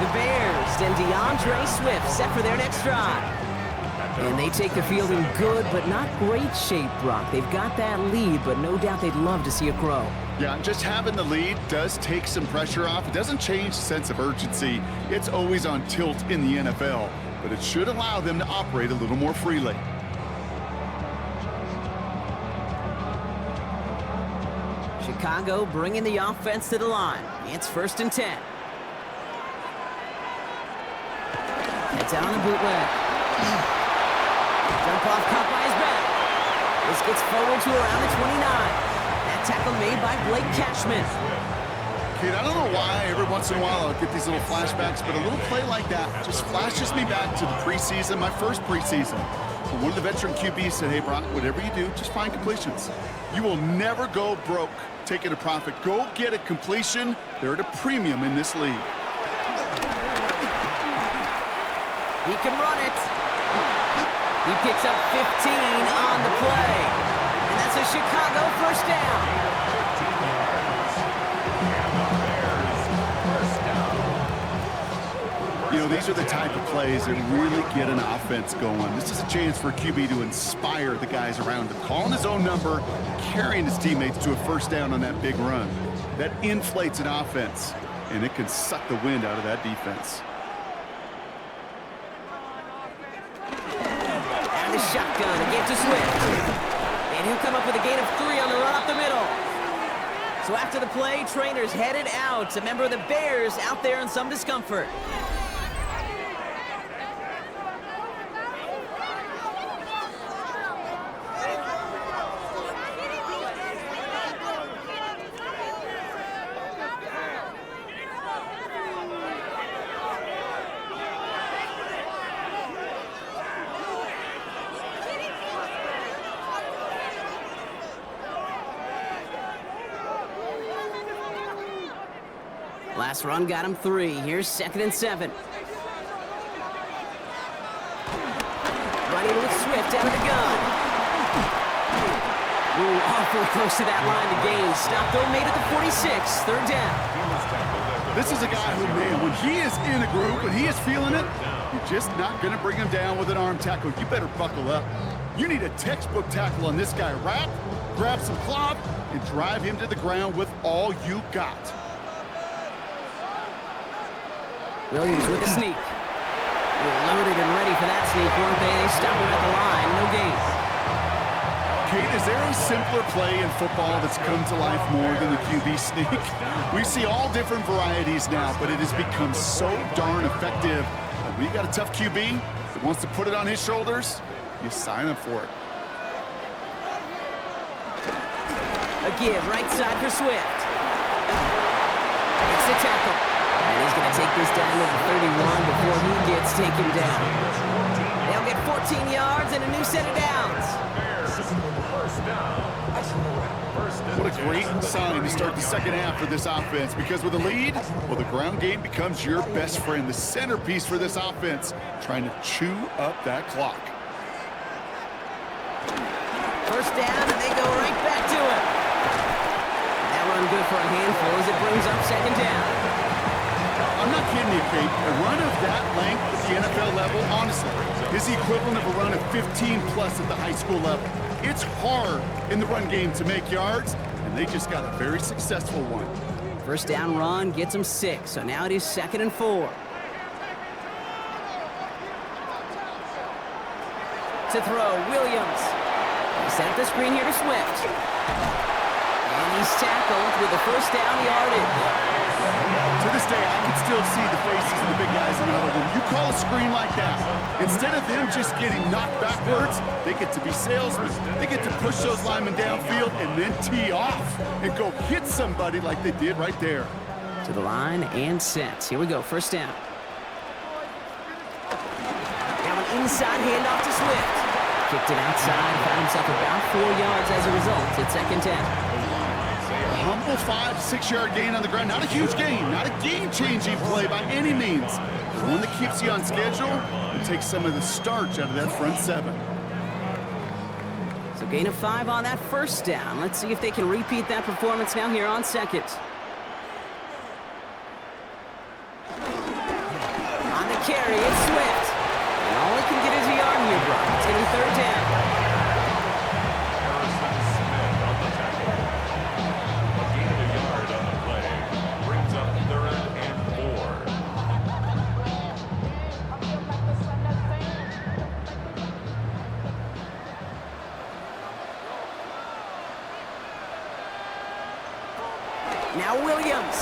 The Bears and DeAndre Swift set for their next drive. And they take the field in good but not great shape, Brock. They've got that lead, but no doubt they'd love to see it grow. Yeah, just having the lead does take some pressure off. It doesn't change the sense of urgency. It's always on tilt in the NFL, but it should allow them to operate a little more freely. Chicago bringing the offense to the line. It's 1st and 10. It's out on the bootleg. Jump off caught by his back. This gets forward to around the 29. That tackle made by Blake Cashman. Kate, I don't know why every once in a while I'll get these little flashbacks, but a little play like that just flashes me back to the preseason, my first preseason. When one of the veteran QBs said, hey, Brock, whatever you do, just find completions. You will never go broke taking a profit. Go get a completion. They're at a premium in this league. He can run it. He picks up 15 on the play. And that's a Chicago 1st down. You know, these are the type of plays that really get an offense going. This is a chance for a QB to inspire the guys around him. Calling his own number, carrying his teammates to a 1st down on that big run. That inflates an offense, and it can suck the wind out of that defense. And the shotgun again to Swift. And he'll come up with a gain of 3 on the run up the middle. So after the play, trainers headed out. A member of the Bears out there in some discomfort. Last run got him 3. Here's 2nd and 7. Running with Swift out of the gun. Ooh, awfully close to that line to gain. Stop though, made it to 46. 3rd down. This is a guy who, man, when he is in a group, when he is feeling it, you're just not going to bring him down with an arm tackle. You better buckle up. You need a textbook tackle on this guy. Wrap, grab some cloth, and drive him to the ground with all you got. Williams with the sneak. They're loaded and ready for that sneak, weren't they? They stop him at the line. No gain. Kate, is there a simpler play in football that's come to life more than the QB sneak? We see all different varieties now, but it has become so darn effective. When you got a tough QB that wants to put it on his shoulders, you sign up for it. A give, right side for Swift. It's the tackle. And he's going to take this down to the 31 before he gets taken down. They'll get 14 yards and a new set of downs. What a great sign to start the 2nd half for this offense, because with a lead, well, the ground game becomes your best friend, the centerpiece for this offense, trying to chew up that clock. 1st down, and they go right back to it. That run good for a handful as it brings up 2nd down. I'm not kidding you, Kate. A run of that length at the NFL level, honestly, is the equivalent of a run of 15-plus at the high school level. It's hard in the run game to make yards, and they just got a very successful one. 1st down run gets them 6, so now it is 2nd and 4. To throw, Williams. They set up the screen here to Swift. And he's tackled with the 1st down yardage. To this day, I can still see the faces of the big guys in another one. You call a screen like that, instead of them just getting knocked backwards, they get to be salesmen. They get to push those linemen downfield and then tee off and go hit somebody like they did right there. To the line and set. Here we go, 1st down. Now an inside handoff to Swift. Kicked it outside, found himself about 4 yards as a result. It's 2nd 10. Humble 5 to 6 yard gain on the ground. Not a huge gain, not a game-changing play by any means. The one that keeps you on schedule and takes some of the starch out of that front 7. So gain of 5 on that 1st down. Let's see if they can repeat that performance now here on 2nd. Now Williams.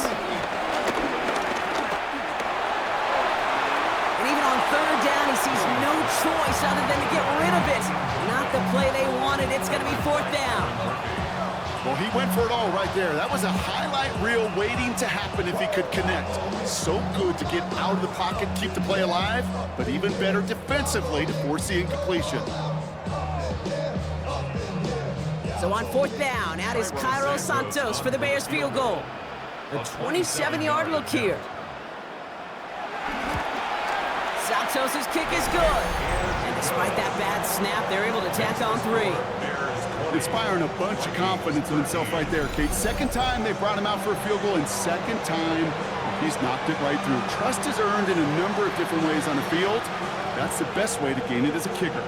And even on third down, he sees no choice other than to get rid of it. Not the play they wanted. It's going to be fourth down. Well, he went for it all right there. That was a highlight reel waiting to happen if he could connect. So good to get out of the pocket, keep the play alive, but even better defensively to force the incompletion. So on fourth down, out is Cairo Santos for the Bears field goal. A 27-yard look here. Santos' kick is good. And despite that bad snap, they're able to tack on 3. Inspiring a bunch of confidence in himself right there, Kate. Second time they brought him out for a field goal, and second time he's knocked it right through. Trust is earned in a number of different ways on the field. That's the best way to gain it as a kicker.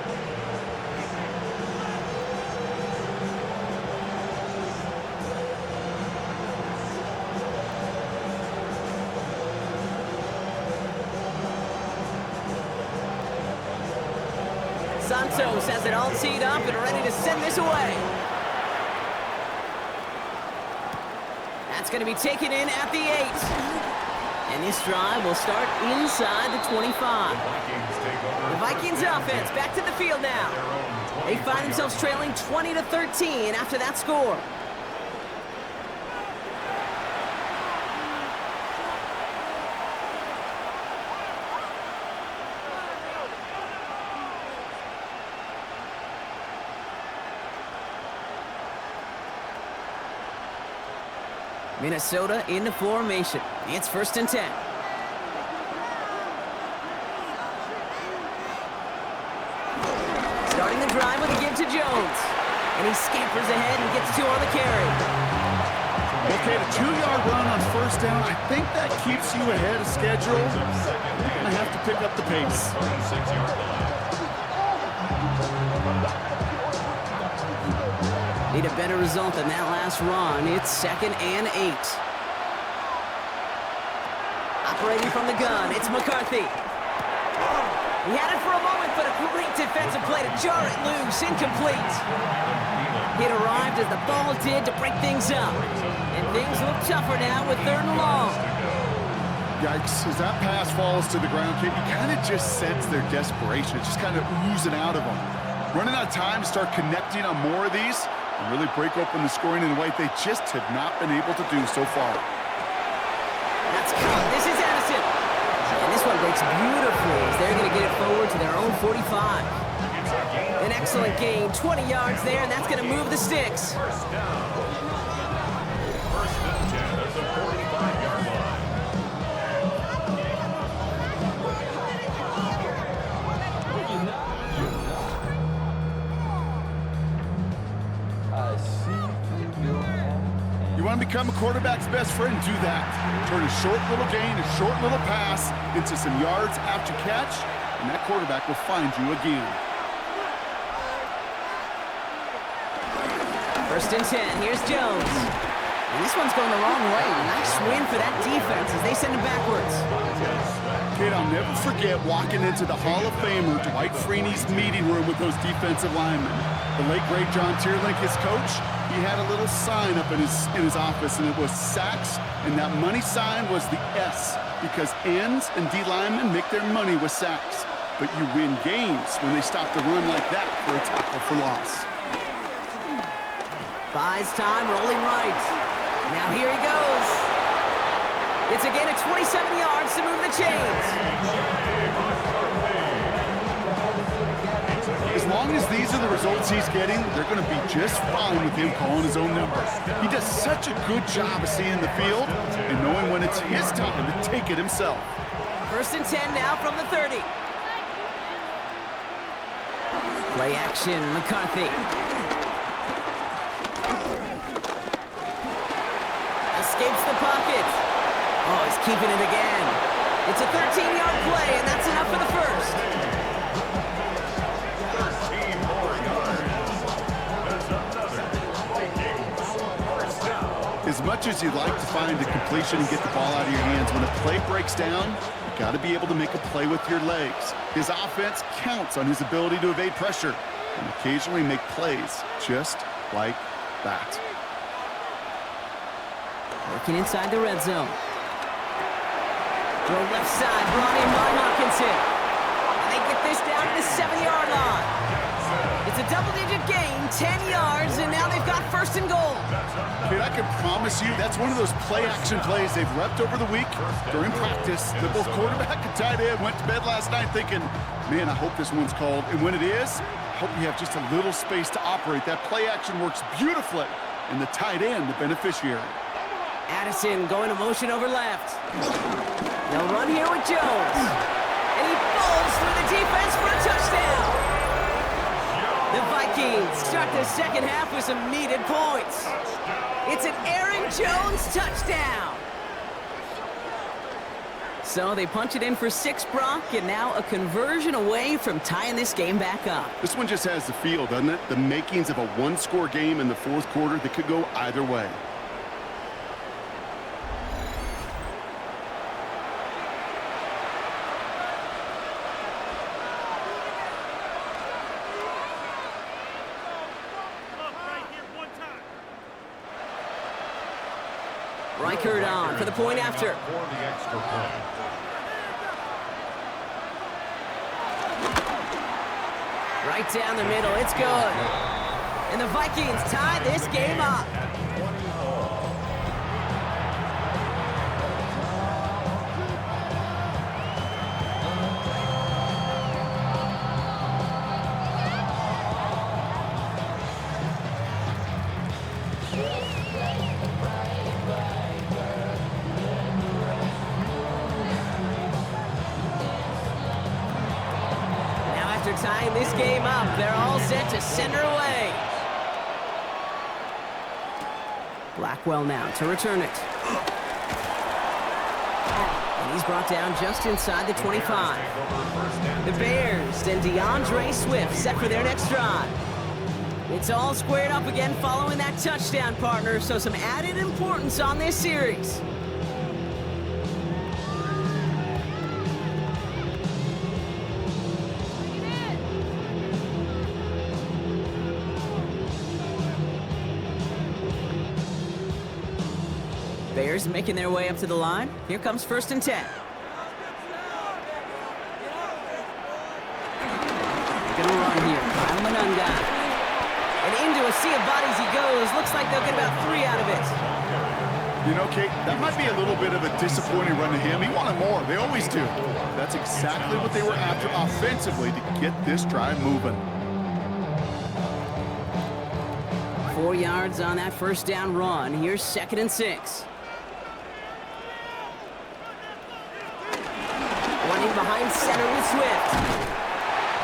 Santos has it all teed up and ready to send this away. That's going to be taken in at the 8. And this drive will start inside the 25. The Vikings offense back to the field now. They find themselves trailing 20-13 after that score. Minnesota into formation. It's 1st and 10. Starting the drive with a give to Jones. And he scampers ahead and gets 2 on the carry. Okay, a 2-yard run on first down. I think that keeps you ahead of schedule. You're going to have to pick up the pace. Need a better result than that last run. It's 2nd and 8. Operating from the gun, it's McCarthy. He had it for a moment, but a great defensive play to jar it loose. Incomplete. It arrived as the ball did to break things up. And things look tougher now with 3rd and long. Yikes, as that pass falls to the ground, kid, you kind of just sense their desperation. It's just kind of oozing out of them. Running out of time to start connecting on more of these and really break open the scoring in a way they just have not been able to do so far. That's caught. This is Addison. And this one breaks beautifully as they're going to get it forward to their own 45. An excellent gain, 20 yards there, and that's going to move the sticks. First down. 1st and 10 at the 45-yard line. You want to become a quarterback's best friend? Do that. Turn a short little gain, a short little pass into some yards after catch, and that quarterback will find you again. 1st and 10. Here's Jones. And this one's going the wrong way. Nice win for that defense as they send it backwards. Kid, I'll never forget walking into the Hall of Famer Dwight Freeney's meeting room with those defensive linemen. The late, great John Tierlink, his coach, he had a little sign up in his office, and it was sacks, and that money sign was the S, because ends and D linemen make their money with sacks. But you win games when they stop the run like that for a tackle for loss. Buys time, rolling right. Now here he goes. It's again at 27 yards to move the chains. As long as these are the results he's getting, they're going to be just fine with him calling his own numbers. He does such a good job of seeing the field and knowing when it's his time to take it himself. 1st and 10 now from the 30. Play action, McCarthy. Escapes the pocket. Oh, he's keeping it again. It's a 13-yard play, and that's enough for the first. 13 more yards. That's another Vikings first down. As much as you'd like to find a completion and get the ball out of your hands, when a play breaks down, you got to be able to make a play with your legs. His offense counts on his ability to evade pressure and occasionally make plays just like that. Working inside the red zone. Throw left side, brought in by Hawkinson. And they get this down to the 7-yard line. It's a double-digit gain, 10 yards, and now they've got first and goal. Kid, I can promise you that's one of those play-action plays they've repped over the week during practice. That both quarterback and tight end went to bed last night thinking, man, I hope this one's called. And when it is, I hope you have just a little space to operate. That play-action works beautifully, and the tight end, the beneficiary. Addison going to motion over left. They'll run here with Jones. And he falls through the defense for a touchdown. The Vikings start the second half with some needed points. It's an Aaron Jones touchdown. So they punch it in for 6, Brock, and now a conversion away from tying this game back up. This one just has the feel, doesn't it? The makings of a one-score game in the fourth quarter that could go either way. Reichert on for the point after. For the extra point. Right down the middle, it's good. And the Vikings tie this game up. After tying this game up, they're all set to send her away. Blackwell now to return it. And he's brought down just inside the 25. The Bears and DeAndre Swift set for their next drive. It's all squared up again following that touchdown, partner, so some added importance on this series. Bears making their way up to the line. Here comes 1st and 10. Gonna run here. Kyle Manunga. And into a sea of bodies he goes. Looks like they'll get about 3 out of it. You know, Kate, that might be a little bit of a disappointing run to him. He wanted more. They always do. That's exactly what they were after offensively to get this drive moving. 4 yards on that first down run. Here's 2nd and 6. Running behind center with Swift.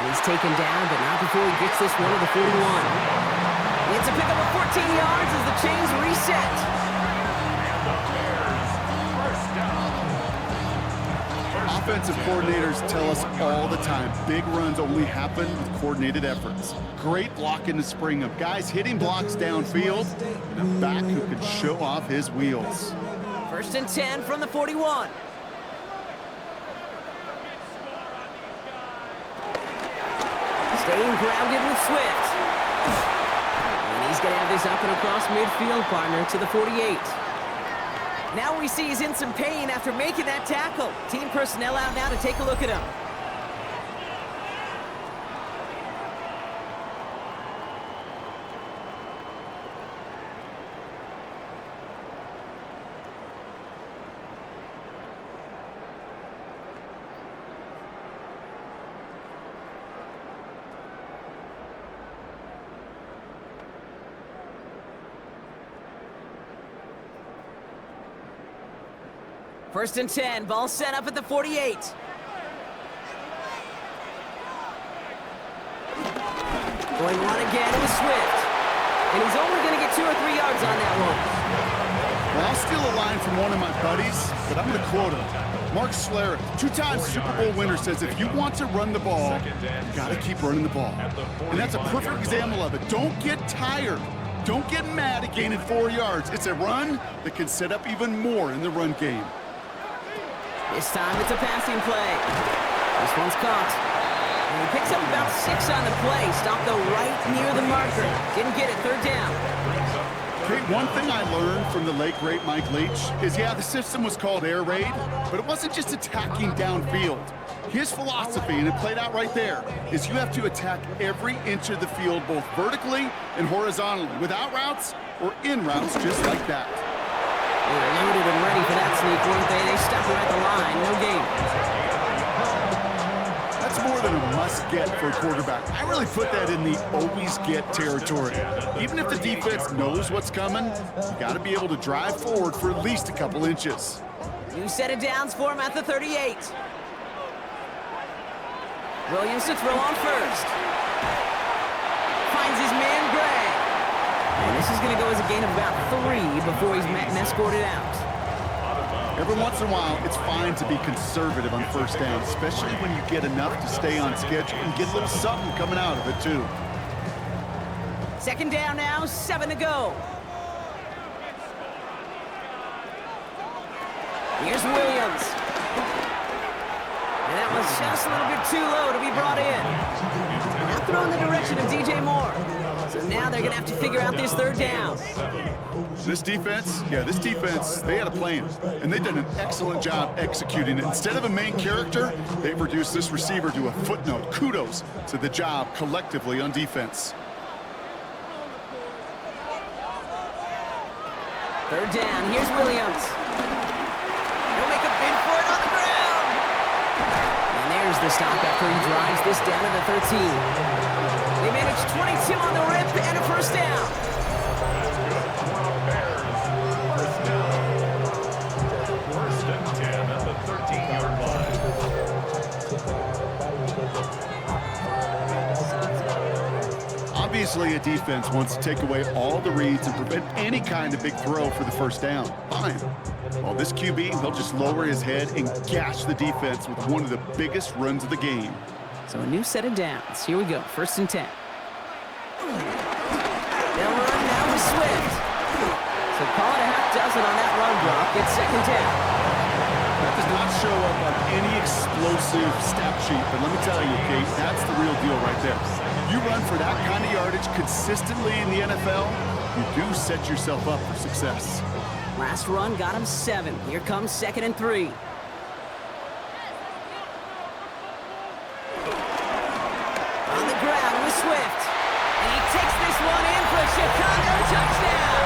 And he's taken down, but not before he gets this one to the 41. It's a pickup of 14 yards as the chains reset. And the Bears, first down. Offensive coordinators tell us all the time, big runs only happen with coordinated efforts. Great blocking to spring them. Guys hitting blocks downfield, and a back who can show off his wheels. 1st and 10 from the 41. Staying grounded with Swift. And he's going to have this up and across midfield, partner, to the 48. Now we see he's in some pain after making that tackle. Team personnel out now to take a look at him. First and 10, ball set up at the 48. Going one again with Swift. And he's only going to get 2 or 3 yards on that one. Well, I'll steal a line from one of my buddies, but I'm going to quote him. Mark Schlereth, 2-time Super Bowl winner, says if you want to run the ball, you got to keep running the ball. And that's a perfect example of it. Don't get tired. Don't get mad at gaining 4 yards. It's a run that can set up even more in the run game. This time it's a passing play. This one's caught. And he picks up about 6 on the play. Stopped though right near the marker. Didn't get it, 3rd down. Okay, one thing I learned from the late, great Mike Leach is, yeah, the system was called air raid, but it wasn't just attacking downfield. His philosophy, and it played out right there, is you have to attack every inch of the field, both vertically and horizontally, without routes or in routes, just like that. They were loaded and ready for that sneak, weren't they? They stuck her at the line, no gain. That's more than a must-get for a quarterback. I really put that in the always-get territory. Even if the defense knows what's coming, you got to be able to drive forward for at least a couple inches. New set of downs for him at the 38. Williams to throw on first. Finds his man, Gray. And this is going to go as a gain of about 3 before he's met and escorted out. Every once in a while, it's fine to be conservative on first down, especially when you get enough to stay on schedule and get a little something coming out of it, too. Second down now, 7 to go. Here's Williams. And that was just a little bit too low to be brought in. Now throw in the direction of DJ Moore. So now they're going to have to figure out this third down. This defense, they had a plan, and they've done an excellent job executing it. Instead of a main character, they've reduced this receiver to a footnote. Kudos to the job collectively on defense. Third down, here's Williams. He'll make a bid for it on the ground. And there's the stop after he drives this down to the 13. They managed 22 on the rip and a first down. First and 10 at the 13-yard line. Obviously, a defense wants to take away all the reads and prevent any kind of big throw for the first down. Fine. Well, this QB, he'll just lower his head and gash the defense with one of the biggest runs of the game. So a new set of downs. Here we go, first and 10. They'll run now with Swift. So call it a half dozen on that run block. It's second down. That does not show up on any explosive stat sheet, but let me tell you, Kate, that's the real deal right there. You run for that kind of yardage consistently in the NFL, you do set yourself up for success. Last run got him 7. Here comes second and 3. On the ground with Swift. And he takes this one in for a Chicago touchdown.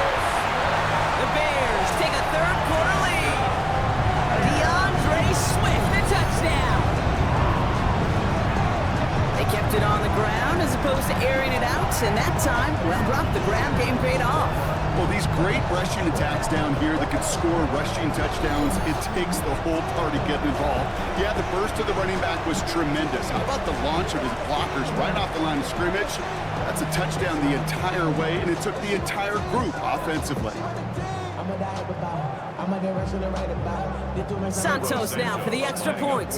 The Bears take a third-quarter lead. DeAndre Swift, the touchdown. They kept it on the ground as opposed to airing it out, and that time, well, Brock, the ground game paid off. Well, these great rushing attacks down here that could score rushing touchdowns, it takes the whole party getting involved. Yeah, the burst of the running back was tremendous. How about the launch of his blockers right off the line of scrimmage? That's a touchdown the entire way, and it took the entire group offensively. Santos now for the extra point.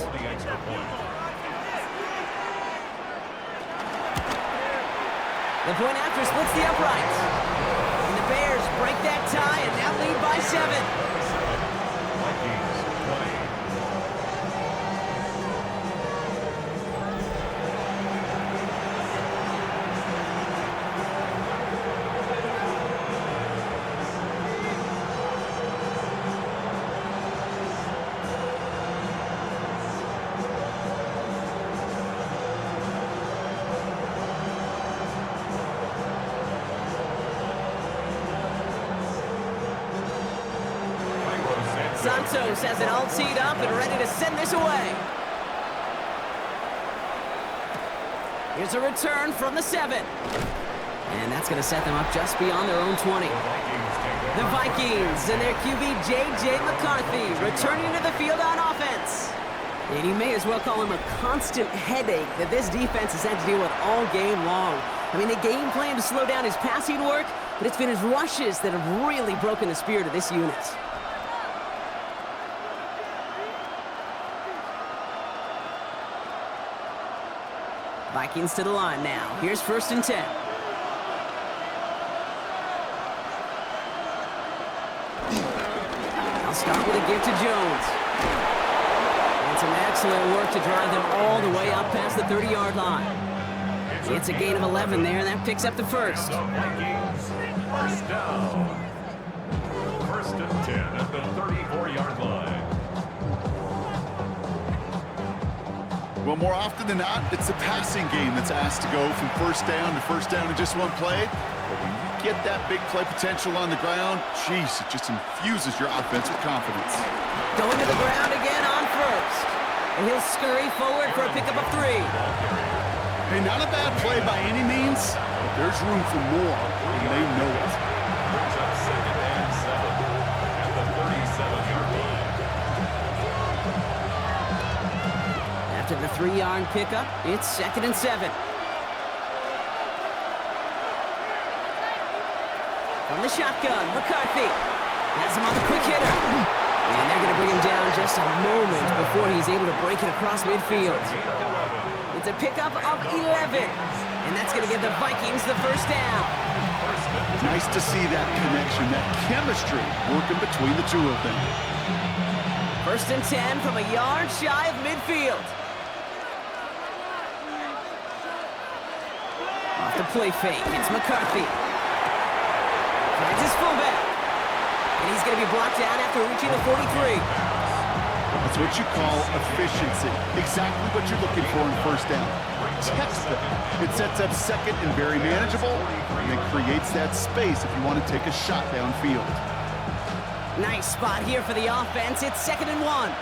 The point after splits the uprights. And the Bears break that tie and now lead by 7. Vikings 20. Santos has it all teed up and ready to send this away. Here's a return from the 7. And that's going to set them up just beyond their own 20. The Vikings and their QB J.J. McCarthy returning to the field on offense. And you may as well call him a constant headache that this defense has had to deal with all game long. I mean, the game plan to slow down his passing work, but it's been his rushes that have really broken the spirit of this unit. Vikings to the line now. Here's first and 10. I'll start with a give to Jones. And some excellent work to drive them all the way up past the 30-yard line. It's a gain of 11 there, and that picks up the first. The Vikings First down. First and 10 at the 34-yard line. Well, more often than not, it's the passing game that's asked to go from first down in just one play. But when you get that big play potential on the ground, geez, it just infuses your offense with confidence. Going to the ground again on first. And he'll scurry forward for a pickup of 3. Hey, not a bad play by any means, but there's room for more, and they know it. Brings up 2nd and 7 at the 37-yard line. After the 3-yard pickup, it's 2nd and 7. From the shotgun, McCarthy has him on the quick hitter. And they're going to bring him down just a moment before he's able to break it across midfield. It's a pickup of 11. And that's going to give the Vikings the first down. Nice to see that connection, that chemistry working between the two of them. 1st and 10 from a yard shy of midfield. Off the play fake, it's McCarthy. Finds his fullback. And he's going to be blocked down after reaching the 43. That's what you call efficiency. Exactly what you're looking for in first down. Textbook. It sets up 2nd and very manageable, and it creates that space if you want to take a shot downfield. Nice spot here for the offense. It's 2nd and 1.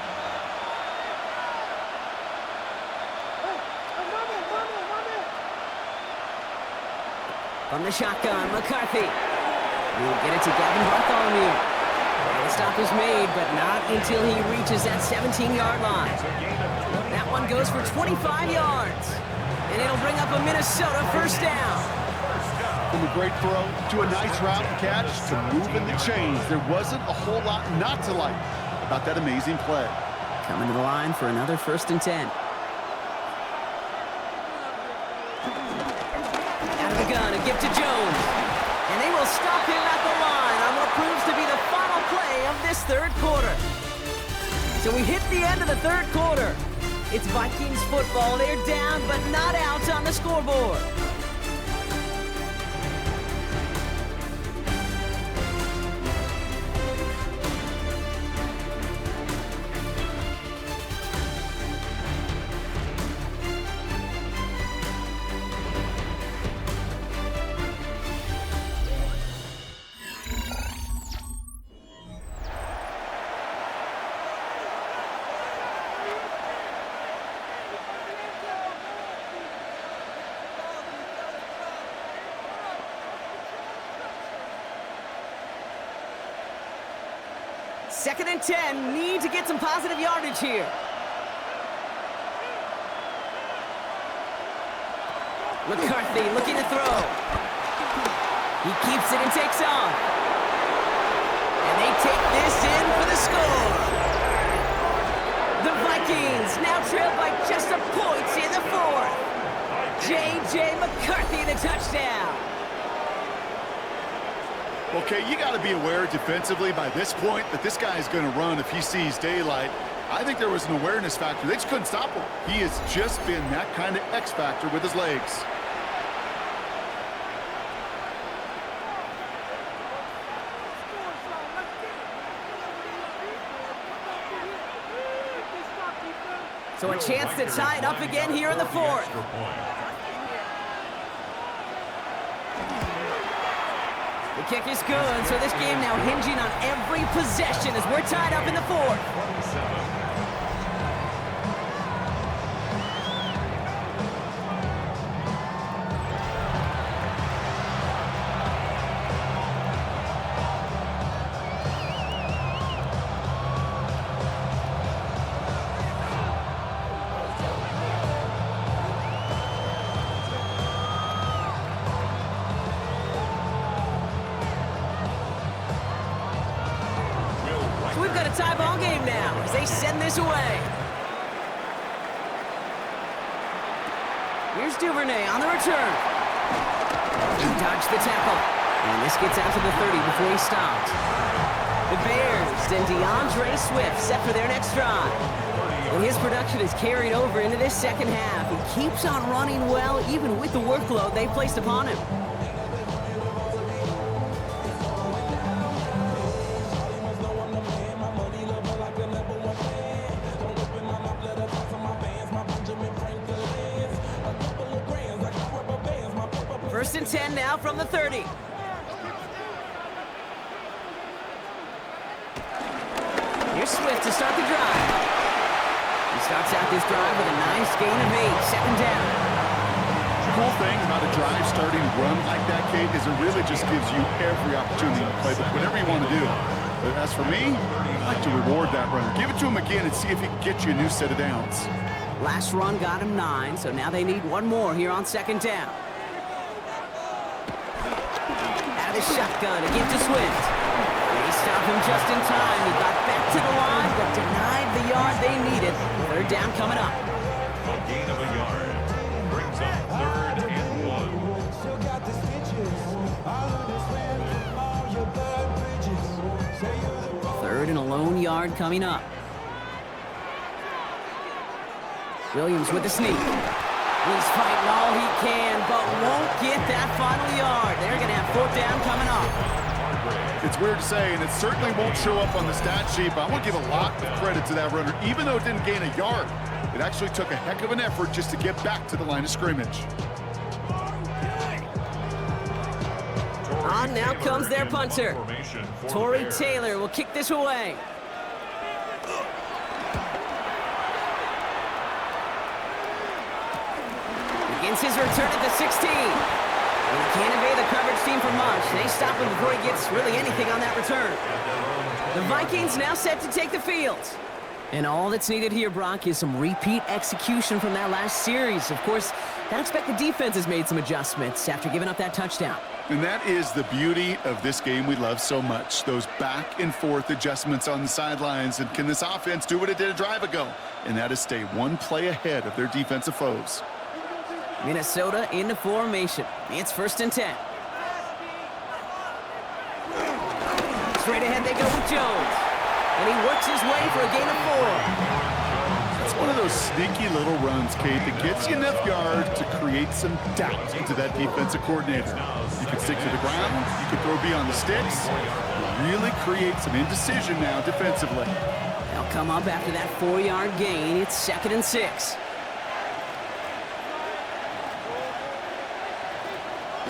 From the shotgun, McCarthy. He'll get it to Gavin Bartholomew. And the stop is made, but not until he reaches that 17-yard line. That one goes for 25 yards. And it'll bring up a Minnesota first down. From a great throw to a nice route and catch to moving the chains. There wasn't a whole lot not to like about that amazing play. Coming to the line for another 1st and 10. Out of the gun, a gift to Jones. And they will stop him at the line on what proves to be the final play of this 3rd quarter. So we hit the end of the 3rd quarter. It's Vikings football. They're down, but not out on the scoreboard. Second and 10, need to get some positive yardage here. McCarthy looking to throw. He keeps it and takes off. And they take this in for the score. The Vikings now trail by just a point in the 4th. J.J. McCarthy the touchdown. Okay, you got to be aware defensively by this point that this guy is going to run if he sees daylight. I think there was an awareness factor. They just couldn't stop him. He has just been that kind of X factor with his legs. So a chance to tie it up again here in the 4th. The kick is good, so this game now hinging on every possession as we're tied up in the 4th. So we've got a tie ball game now as they send this away. Here's Duvernay on the return. He dodged the tackle. And this gets out to the 30 before he stopped. The Bears and DeAndre Swift set for their next drive. And his production is carried over into this second half. He keeps on running well, even with the workload they placed upon him. First and 10 now from the 30. Here's Swift to start the drive. He starts out this drive with a nice gain of 8, second down. The cool thing about a drive starting to run like that, Kate, is it really just gives you every opportunity to play with whatever you want to do. But as for me, I like to reward that run. Give it to him again and see if he can get you a new set of downs. Last run got him 9, so now they need one more here on second down. Out of the shotgun, again to Swift. They stopped him just in time. He got back to the line, but denied the yard they needed. Third down coming up. A gain of a yard brings up 3rd and 1. Third and a lone yard coming up. Williams with the sneak. He's fighting all he can, but won't get that final yard. They're going to have 4th down coming up. It's weird to say, and it certainly won't show up on the stat sheet, but I want to give a lot of credit to that runner. Even though it didn't gain a yard, it actually took a heck of an effort just to get back to the line of scrimmage. On now comes their punter. Torrey Taylor will kick this away. Begins his return at the 16. And he can't evade the coverage team for much. They stop him before he gets really anything on that return. The Vikings now set to take the field. And all that's needed here, Brock, is some repeat execution from that last series. Of course, I expect the defense has made some adjustments after giving up that touchdown. And that is the beauty of this game we love so much. Those back and forth adjustments on the sidelines. And can this offense do what it did a drive ago? And that is stay one play ahead of their defensive foes. Minnesota into formation. It's 1st and 10. Straight ahead they go with Jones. And he works his way for a gain of 4. It's one of those sneaky little runs, Kate, that gets you enough yards to create some doubt into that defensive coordinator. You can stick to the ground, you can throw beyond the sticks, really create some indecision now defensively. They'll come up after that 4-yard gain. It's 2nd and 6.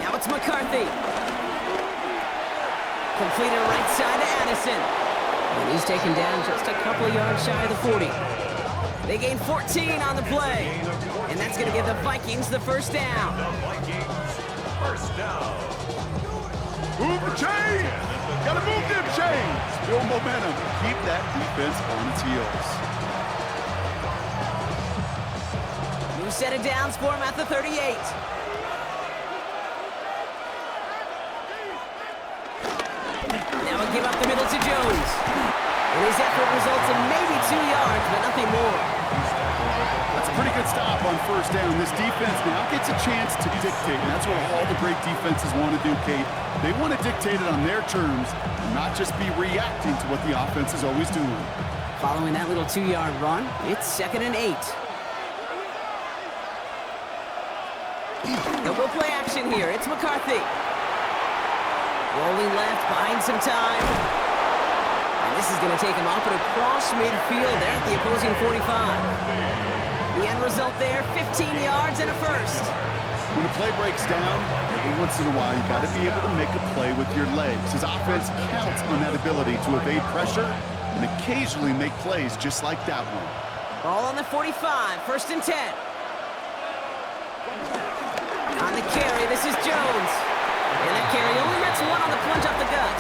Now it's McCarthy. Completed right side to Addison. And he's taken down just a couple of yards shy of the 40. They gain 14 on the play. And that's going to give the Vikings the 1st down. The Vikings, 1st down. Move the chain! Gotta move them chains! Build momentum. Keep that defense on its heels. New set of downs for him at the 38. Now he'll give up the middle to Jones. And his effort results in maybe 2 yards, but nothing more. That's a pretty good stop on 1st down. This defense now gets a chance to dictate, and that's what all the great defenses want to do, Kate. They want to dictate it on their terms, and not just be reacting to what the offense is always doing. Following that little 2-yard run, it's 2nd and 8. They'll go play action here. It's McCarthy. Rolling left, buying some time. And this is going to take him up and across midfield there at the opposing 45. The end result there, 15 yards and a 1st. When a play breaks down, every once in a while, you got to be able to make a play with your legs. His offense counts on that ability to evade pressure and occasionally make plays just like that one. Ball on the 45, 1st and 10. On the carry, this is Jones. And that carry only gets 1 on the plunge up the gut.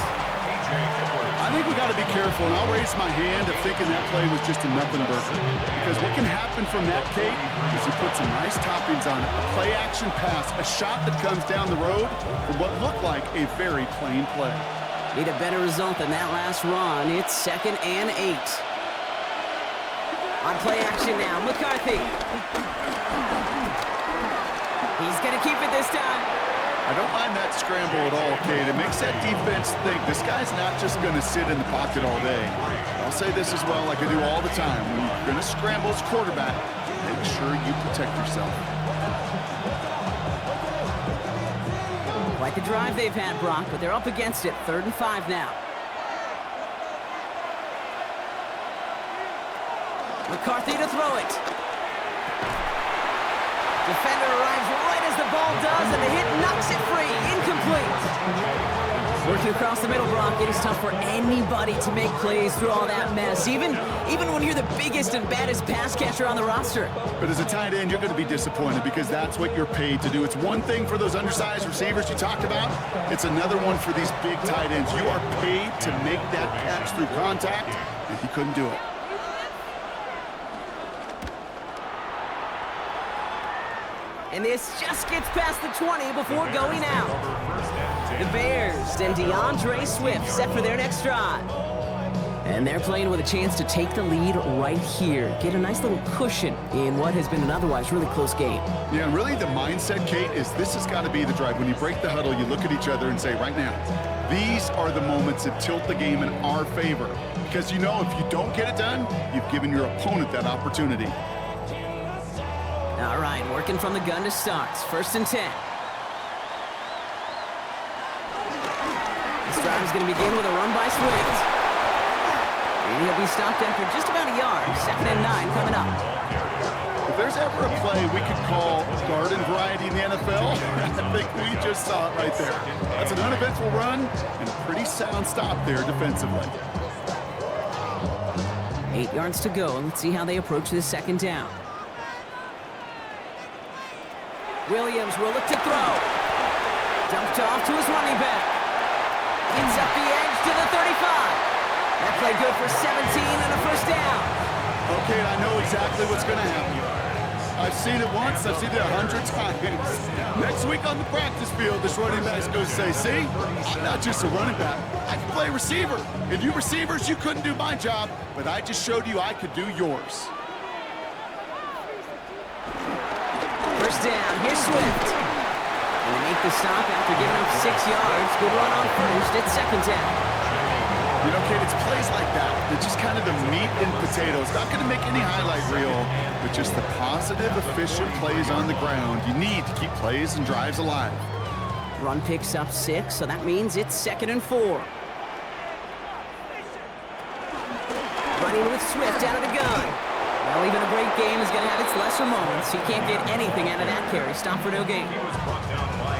I think we got to be careful, and I'll raise my hand of thinking that play was just a nothing burger. Because what can happen from that, Kate, is you put some nice toppings on it. A play-action pass, a shot that comes down the road for what looked like a very plain play. Need a better result than that last run. It's 2nd and 8. On play action now, McCarthy. He's going to keep it this time. I don't mind that scramble at all, Kate. It makes that defense think this guy's not just going to sit in the pocket all day. I'll say this as well, like I do all the time. When you're going to scramble as quarterback, make sure you protect yourself. Quite the drive they've had, Brock, but they're up against it. 3rd and 5 now. McCarthy to throw it. Defender arrives right as the ball does, and the hit knocks it free. Incomplete. Working across the middle, Brock, it is tough for anybody to make plays through all that mess, even when you're the biggest and baddest pass catcher on the roster. But as a tight end, you're going to be disappointed because that's what you're paid to do. It's one thing for those undersized receivers you talked about. It's another one for these big tight ends. You are paid to make that catch through contact, and he couldn't do it. And this just gets past the 20 before going out. The Bears and DeAndre Swift set for their next drive. And they're playing with a chance to take the lead right here. Get a nice little cushion in what has been an otherwise really close game. Yeah, and really the mindset, Kate, is this has got to be the drive. When you break the huddle, you look at each other and say, right now, these are the moments that tilt the game in our favor. Because you know if you don't get it done, you've given your opponent that opportunity. All right, working from the gun to start. 1st and 10. This drive is going to begin with a run by Swift. And he'll be stopped after just about a yard. 2nd and 9 coming up. If there's ever a play we could call garden variety in the NFL, I think we just saw it right there. That's an uneventful run and a pretty sound stop there defensively. 8 yards to go, and let's see how they approach this 2nd down. Williams will look to throw. Dumped off to his running back. Gets up the edge to the 35. That play good for 17 and a 1st down. Okay, I know exactly what's going to happen. I've seen it once, I've seen it 100 times. Next week on the practice field, this running back's going to say, see, I'm not just a running back, I can play receiver. And you receivers, you couldn't do my job, but I just showed you I could do yours. 1st down, here's Swift. And they make the stop after giving up 6 yards. Good run on 1st, it's 2nd down. You know, Kate, it's plays like that. They're just kind of the meat and potatoes. Not going to make any highlight reel, but just the positive, efficient plays on the ground. You need to keep plays and drives alive. Run picks up 6, so that means it's 2nd and 4. Running with Swift out of the gun. Well, even a great game is going to have its lesser moments. You can't get anything out of that carry. Stop for no gain.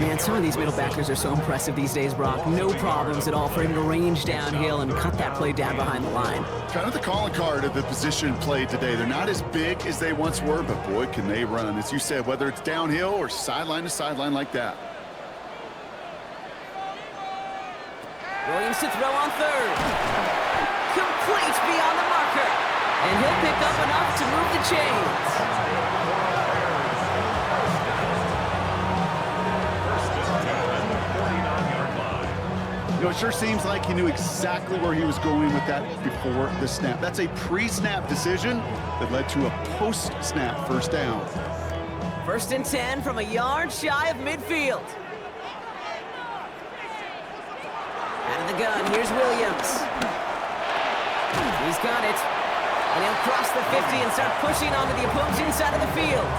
Man, some of these middle backers are so impressive these days, Brock. No problems at all for him to range downhill and cut that play down behind the line. Kind of the calling card of the position played today. They're not as big as they once were, but boy, can they run. As you said, whether it's downhill or sideline to sideline like that. Williams to throw on 3rd. Complete beyond the marker. And he'll pick up enough to move the chains. You know, it sure seems like he knew exactly where he was going with that before the snap. That's a pre-snap decision that led to a post-snap 1st down. 1st and 10 from a yard shy of midfield. Out of the gun, here's Williams. He's got it. And he'll cross the 50 and start pushing onto the opposing side of the field.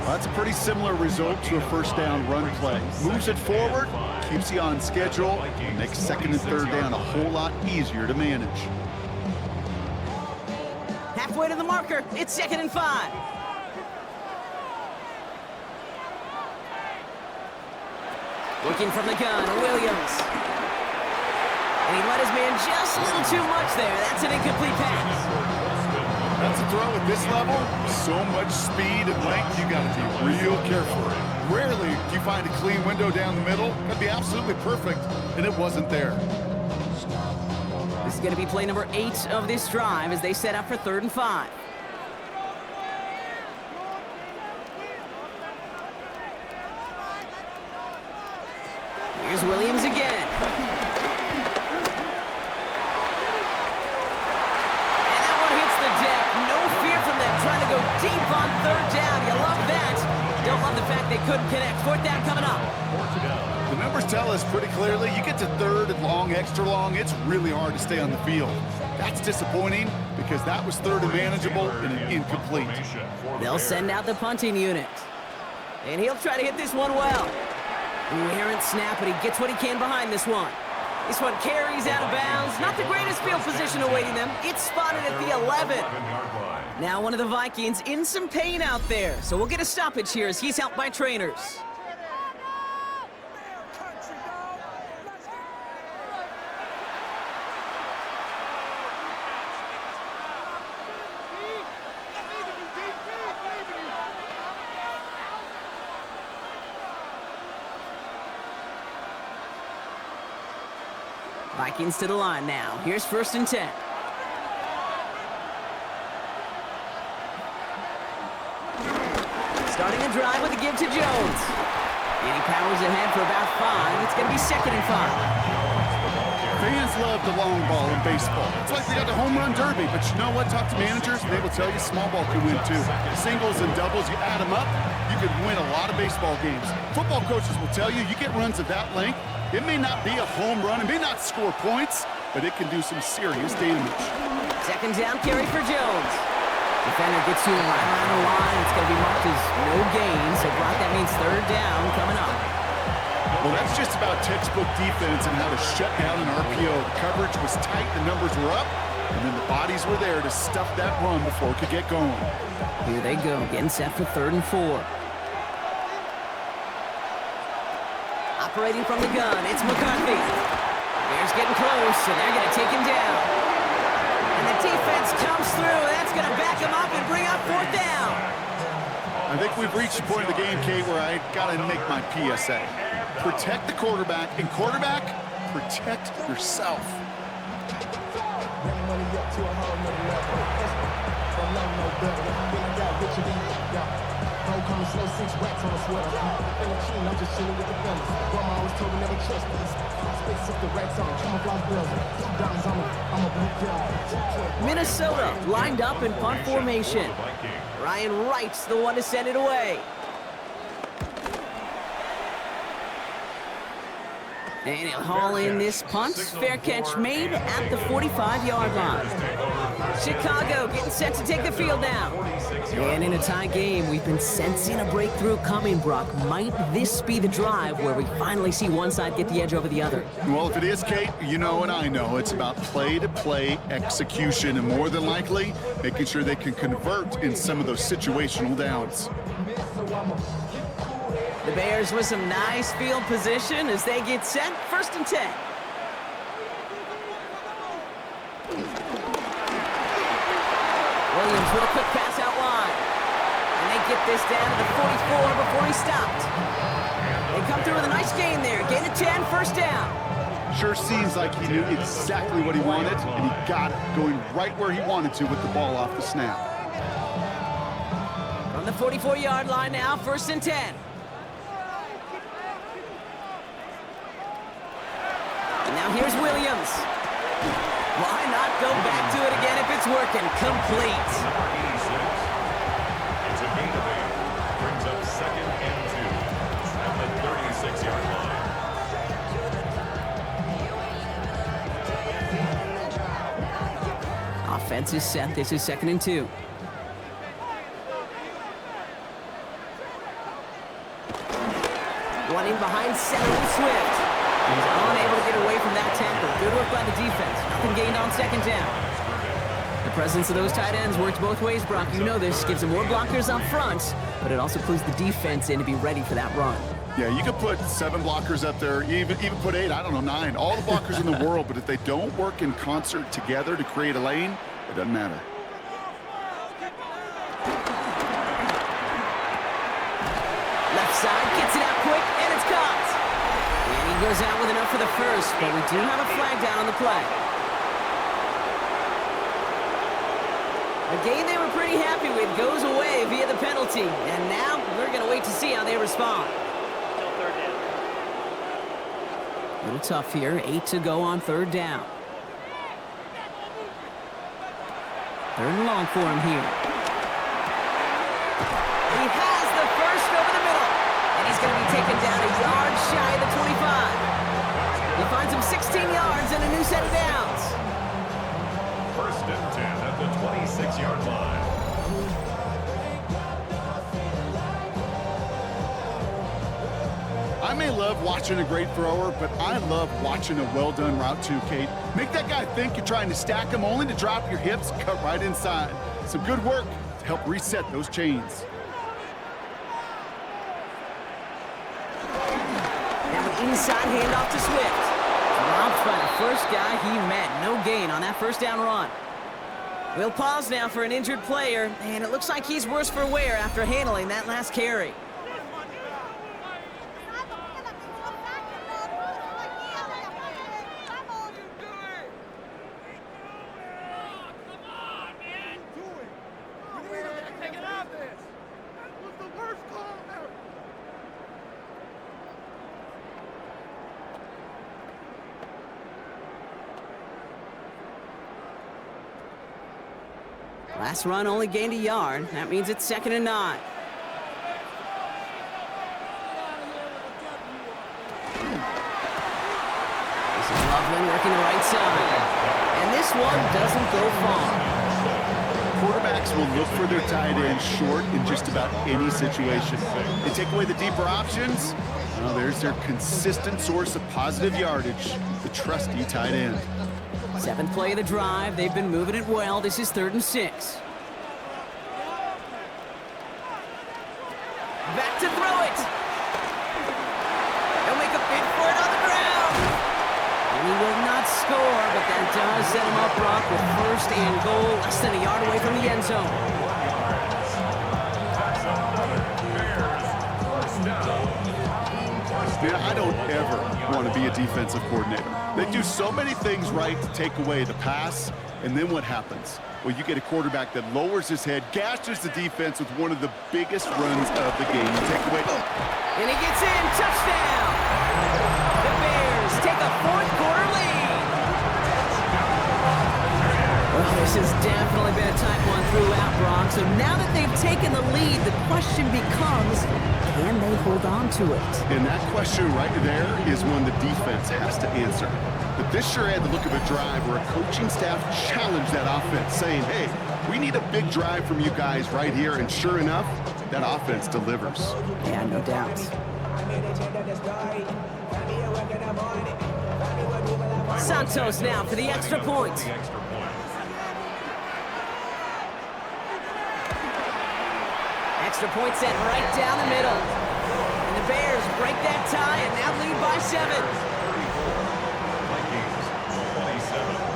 Well, that's a pretty similar result to a 1st down run play. Moves it forward, keeps you on schedule, and makes 2nd and 3rd down a whole lot easier to manage. Halfway to the marker, it's 2nd and 5. Looking from the gun, Williams. And he let his man just a little too much there. That's an incomplete pass. That's a throw at this level. So much speed and length, you got to be real careful. Rarely do you find a clean window down the middle. That'd be absolutely perfect, and it wasn't there. This is going to be play number 8 of this drive as they set up for 3rd and 5. Here's Williams again. And that one hits the deck. No fear from them trying to go deep on 3rd down. You love that. Don't love the fact they couldn't connect. 4th down coming up. The numbers tell us pretty clearly, you get to 3rd and long, extra long, it's really hard to stay on the field. That's disappointing because that was 3rd and manageable and an incomplete. They'll send out the punting unit. And he'll try to hit this one well. Errant snap, but he gets what he can behind this one. This one carries out of bounds. Not the greatest field position awaiting them. It's spotted at the 11. 11-yard line. Now one of the Vikings in some pain out there, so we'll get a stoppage here as he's helped by trainers. Vikings to the line now. Here's 1st and 10. Starting the drive with a give to Jones. And he powers ahead for about 5. It's going to be 2nd and 5. Fans love the long ball in baseball. It's like they got the home run derby, but you know what? Talk to managers, and they will tell you small ball can win too. Singles and doubles, you add them up, you can win a lot of baseball games. Football coaches will tell you, you get runs of that length, it may not be a home run, it may not score points, but it can do some serious damage. 2nd down carry for Jones. Defender gets to him right around the line. It's going to be marked as no gain, so Brock, that means 3rd down coming up. Well, that's just about textbook defense and how to shut down an RPO. The coverage was tight, the numbers were up, and then the bodies were there to stuff that run before it could get going. Here they go, getting set for 3rd and 4. Operating from the gun, it's McCarthy. Bears getting close, and they're going to take him down. And the defense comes through. That's going to back him up and bring up 4th down. I think we've reached the point of the game, Kate, where I got to make my PSA. Protect the quarterback, and quarterback, protect yourself. Minnesota lined up in punt formation. Ryan Wright's the one to send it away. And he'll haul in this punt. Fair catch made at the 45-yard line. Chicago getting set to take the field now. And in a tie game, we've been sensing a breakthrough coming, Brock. Might this be the drive where we finally see one side get the edge over the other? Well, if it is, Kate, you know and I know it's about play-to-play execution, and more than likely, making sure they can convert in some of those situational downs. The Bears with some nice field position as they get set. 1st and 10. Williams with a quick pass out wide. And they get this down to the 44 before he stopped. They come through with a nice gain there. Gain of 10, 1st down. Sure seems like he knew exactly what he wanted, and he got it, going right where he wanted to with the ball off the snap. From the 44-yard line now, 1st and 10. And now here's Williams. Why not go back to it again if it's working? Complete. Number 86. It's a gain of 8. Brings up 2nd and 2 at the 36-yard line. Offense is set. This is 2nd and 2. Running behind Cedric Swift. He's unable to get away from that tackle. Good work by the defense. Nothing gained on 2nd down. The presence of those tight ends works both ways, Brock. You know this. Gives them more blockers up front, but it also clues the defense in to be ready for that run. Yeah, you could put 7 blockers up there, even put 8, I don't know, 9. All the blockers in the world, but if they don't work in concert together to create a lane, it doesn't matter. Left side, gets it out quick, and it's caught. And he goes out with enough for the 1st, but we do have a flag down on the play. A gain they were pretty happy with goes away via the penalty, and now we're going to wait to see how they respond. A little tough here, 8 to go on 3rd down. 3rd and long for him here. He has the 1st over the middle, and he's going to be taken down a yard shy of the 25. He finds him 16 yards and a new set of downs. 1st and 10 at the 26-yard line. I may may love watching a great thrower, but I love watching a well-done route too, Kate. Make that guy think you're trying to stack him only to drop your hips, cut right inside. Some good work to help reset those chains. Now an inside handoff to Swift. Dropped by the first guy he met. No gain on that first down run. We'll pause now for an injured player, and it looks like he's worse for wear after handling that last carry. Last run only gained a yard. That means it's 2nd and 9. This is Loveland working the right side. And this one doesn't go far. Quarterbacks will look for their tight end short in just about any situation. They take away the deeper options. Well, there's their consistent source of positive yardage, the trusty tight end. 7th play of the drive. They've been moving it well. This is 3rd and 6. Back to throw it. He'll make a bid for it on the ground. And he will not score, but that does set him up, Brock, with 1st and goal, less than a yard away from the end zone. Man, I don't ever want to be a defensive coordinator. They do so many things right to take away the pass, and then what happens? Well, you get a quarterback that lowers his head, gashes the defense with one of the biggest runs of the game. You take away... And he gets in, touchdown! The Bears take a 4th quarter lead. Well, this has definitely been a tight one throughout, Brock. So now that they've taken the lead, the question becomes, can they hold on to it? And that question right there is one the defense has to answer. But this sure had the look of a drive where a coaching staff challenged that offense, saying, hey, we need a big drive from you guys right here. And sure enough, that offense delivers. Yeah, no doubt. Santos now for the extra point. Extra point set right down the middle. And the Bears break that tie and now lead by 7. Vikings 27.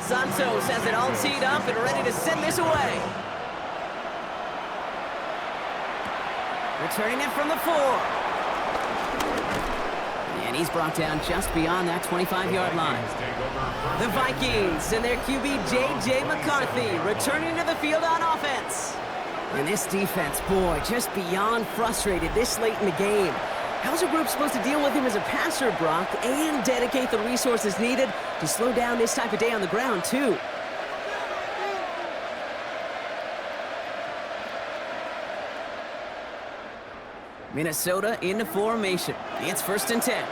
Santos has it all teed up and ready to send this away. Returning it from the 4. And he's brought down just beyond that 25-yard line. The Vikings and their QB J.J. McCarthy returning to the field on offense. And this defense, boy, just beyond frustrated this late in the game. How's a group supposed to deal with him as a passer, Brock, and dedicate the resources needed to slow down this type of day on the ground, too? Minnesota into formation. It's 1st and 10.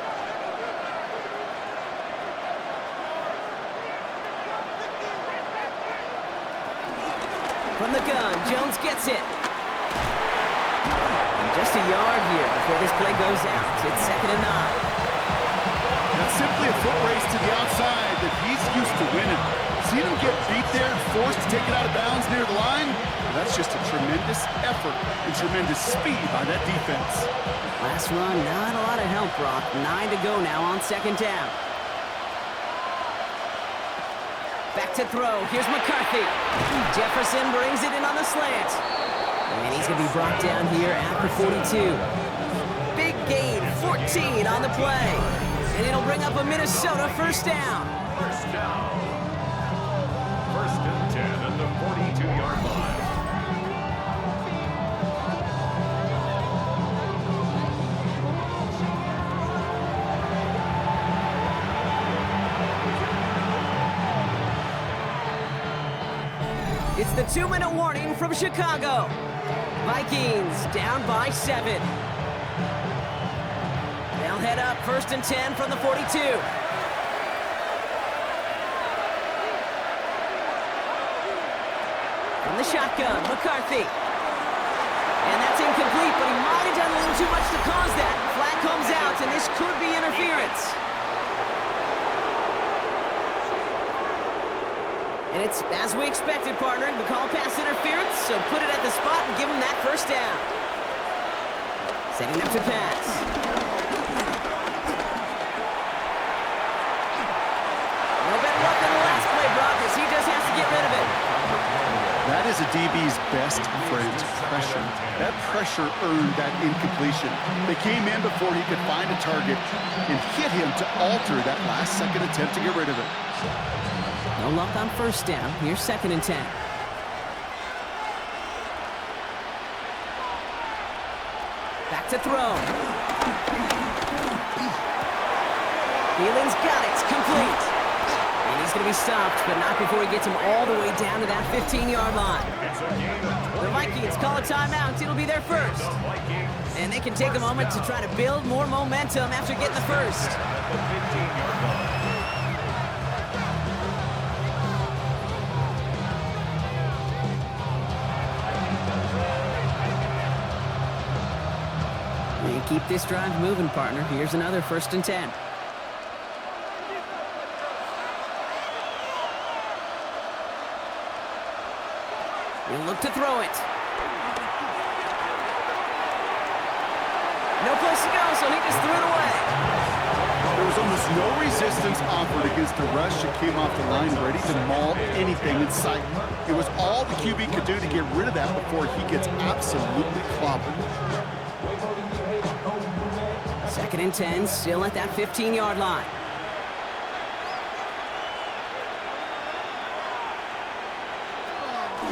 From the gun, Jones gets it. Just a yard here before this play goes out. It's 2nd and 9. That's simply a foot race to the outside that he's used to winning. See him get beat there and forced to take it out of bounds near the line? Well, that's just a tremendous effort and tremendous speed by that defense. Last run, not a lot of help, Brock. 9 to go now on 2nd down. Back to throw. Here's McCarthy. Jefferson brings it in on the slant. And he's going to be brought down here at the 42. Big gain, 14 on the play. And it'll bring up a Minnesota 1st down. 1st down. 1st and 10 at the 42-yard line. It's the 2-minute warning from Chicago. Vikings down by 7. They'll head up 1st and 10 from the 42. From the shotgun, McCarthy. And that's incomplete, but he might have done a little too much to cause that. Flag comes out, and this could be interference. And it's as we expected, partner. The call pass interference, so put it at the spot and give him that first down. Setting up to pass. No better luck than the last play, Brock, as he just has to get rid of it. That is a DB's best friend, pressure. That pressure earned that incompletion. They came in before he could find a target and hit him to alter that last-second attempt to get rid of it. No luck on first down. Here's 2nd and 10. Back to throw. Thielens got it. It's complete. And he's going to be stopped, but not before he gets him all the way down to that 15-yard line. The Vikings call a timeout. It'll be their first. And they can take a moment to try to build more momentum after getting the first. Keep this drive moving, partner. Here's another 1st and 10. He'll look to throw it. No place to go, so he just threw it away. There was almost no resistance offered against the rush that came off the line ready to maul anything in sight. It was all the QB could do to get rid of that before he gets absolutely clobbered. 2nd and 10, still at that 15-yard line.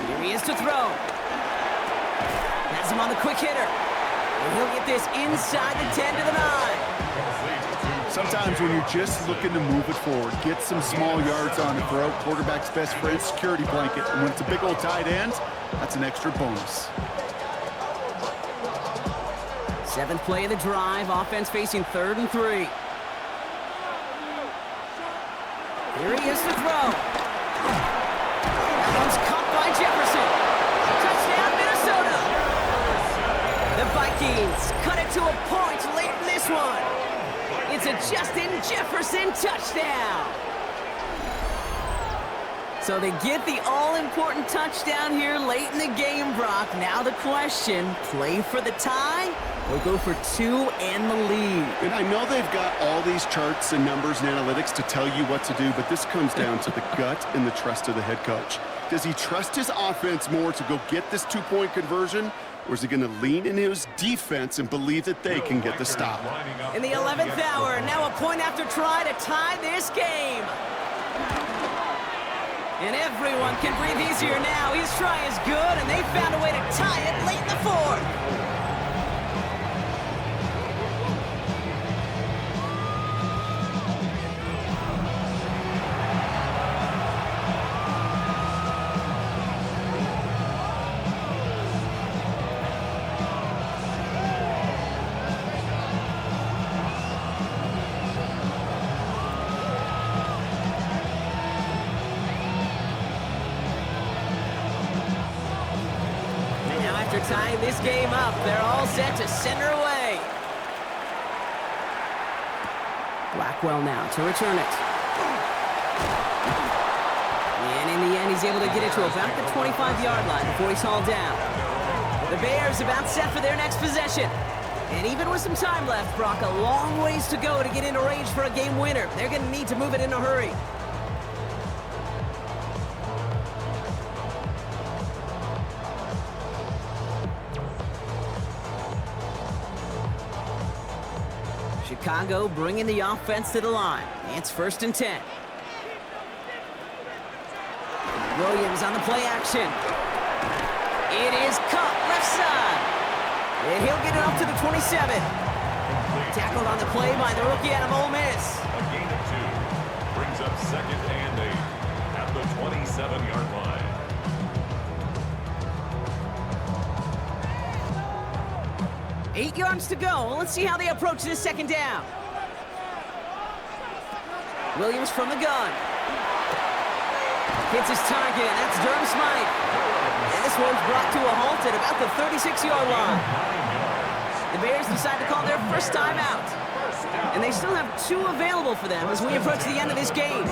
Here he is to throw. Has him on the quick hitter. And he'll get this inside the 10 to the 9. Sometimes when you're just looking to move it forward, get some small yards on the throw, quarterback's best friend, security blanket. And when it's a big old tight end, that's an extra bonus. 7th play of the drive, offense facing 3rd and 3. Here he is to throw. That one's caught by Jefferson. Touchdown, Minnesota. The Vikings cut it to a point late in this one. It's a Justin Jefferson touchdown. So they get the all-important touchdown here late in the game, Brock. Now the question, play for the tie or go for 2 and the lead? And I know they've got all these charts and numbers and analytics to tell you what to do, but this comes down to the gut and the trust of the head coach. Does he trust his offense more to go get this 2-point conversion, or is he going to lean in his defense and believe that they can get the stop? In the 11th hour, now a point after try to tie this game. And everyone can breathe easier now. His try is good, and they found a way to tie it late in the 4th. After tying this game up, they're all set to send her away. Blackwell now to return it. And in the end, he's able to get it to about the 25-yard line before he's hauled down. The Bears about set for their next possession. And even with some time left, Brock, a long ways to go to get into range for a game winner. They're going to need to move it in a hurry. Chicago bringing the offense to the line. It's 1st and 10. Williams on the play action. It is caught left side. And he'll get it up to the 27. Tackled on the play by the rookie out of Ole Miss. A gain of 2 brings up 2nd and 8 at the 27-yard line. 8 yards to go. Let's see how they approach this second down. Williams from the gun. Hits his target, and that's Durham Smythe. And this one's brought to a halt at about the 36-yard line. The Bears decide to call their first timeout. And they still have 2 available for them as we approach the end of this game.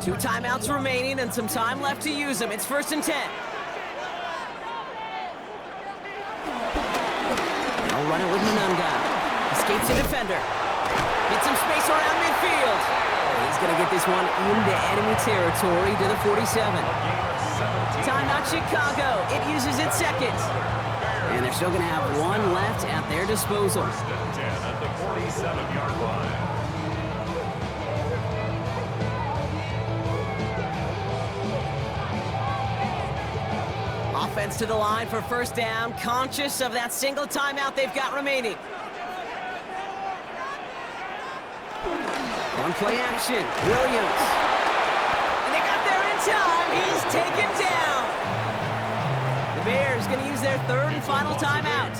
Two timeouts remaining and some time left to use them. It's 1st and 10. Now run it with Manunga. Escapes a defender. Gets some space around midfield. He's going to get this one into enemy territory to the 47. Timeout Chicago. It uses its second. And they're still going to have 1 left at their disposal. 1st and 10 at the 47-yard line. Offense to the line for 1st down, conscious of that single timeout they've got remaining. One play action, Williams. And they got there in time. He's taken down. The Bears going to use their 3rd and final timeout.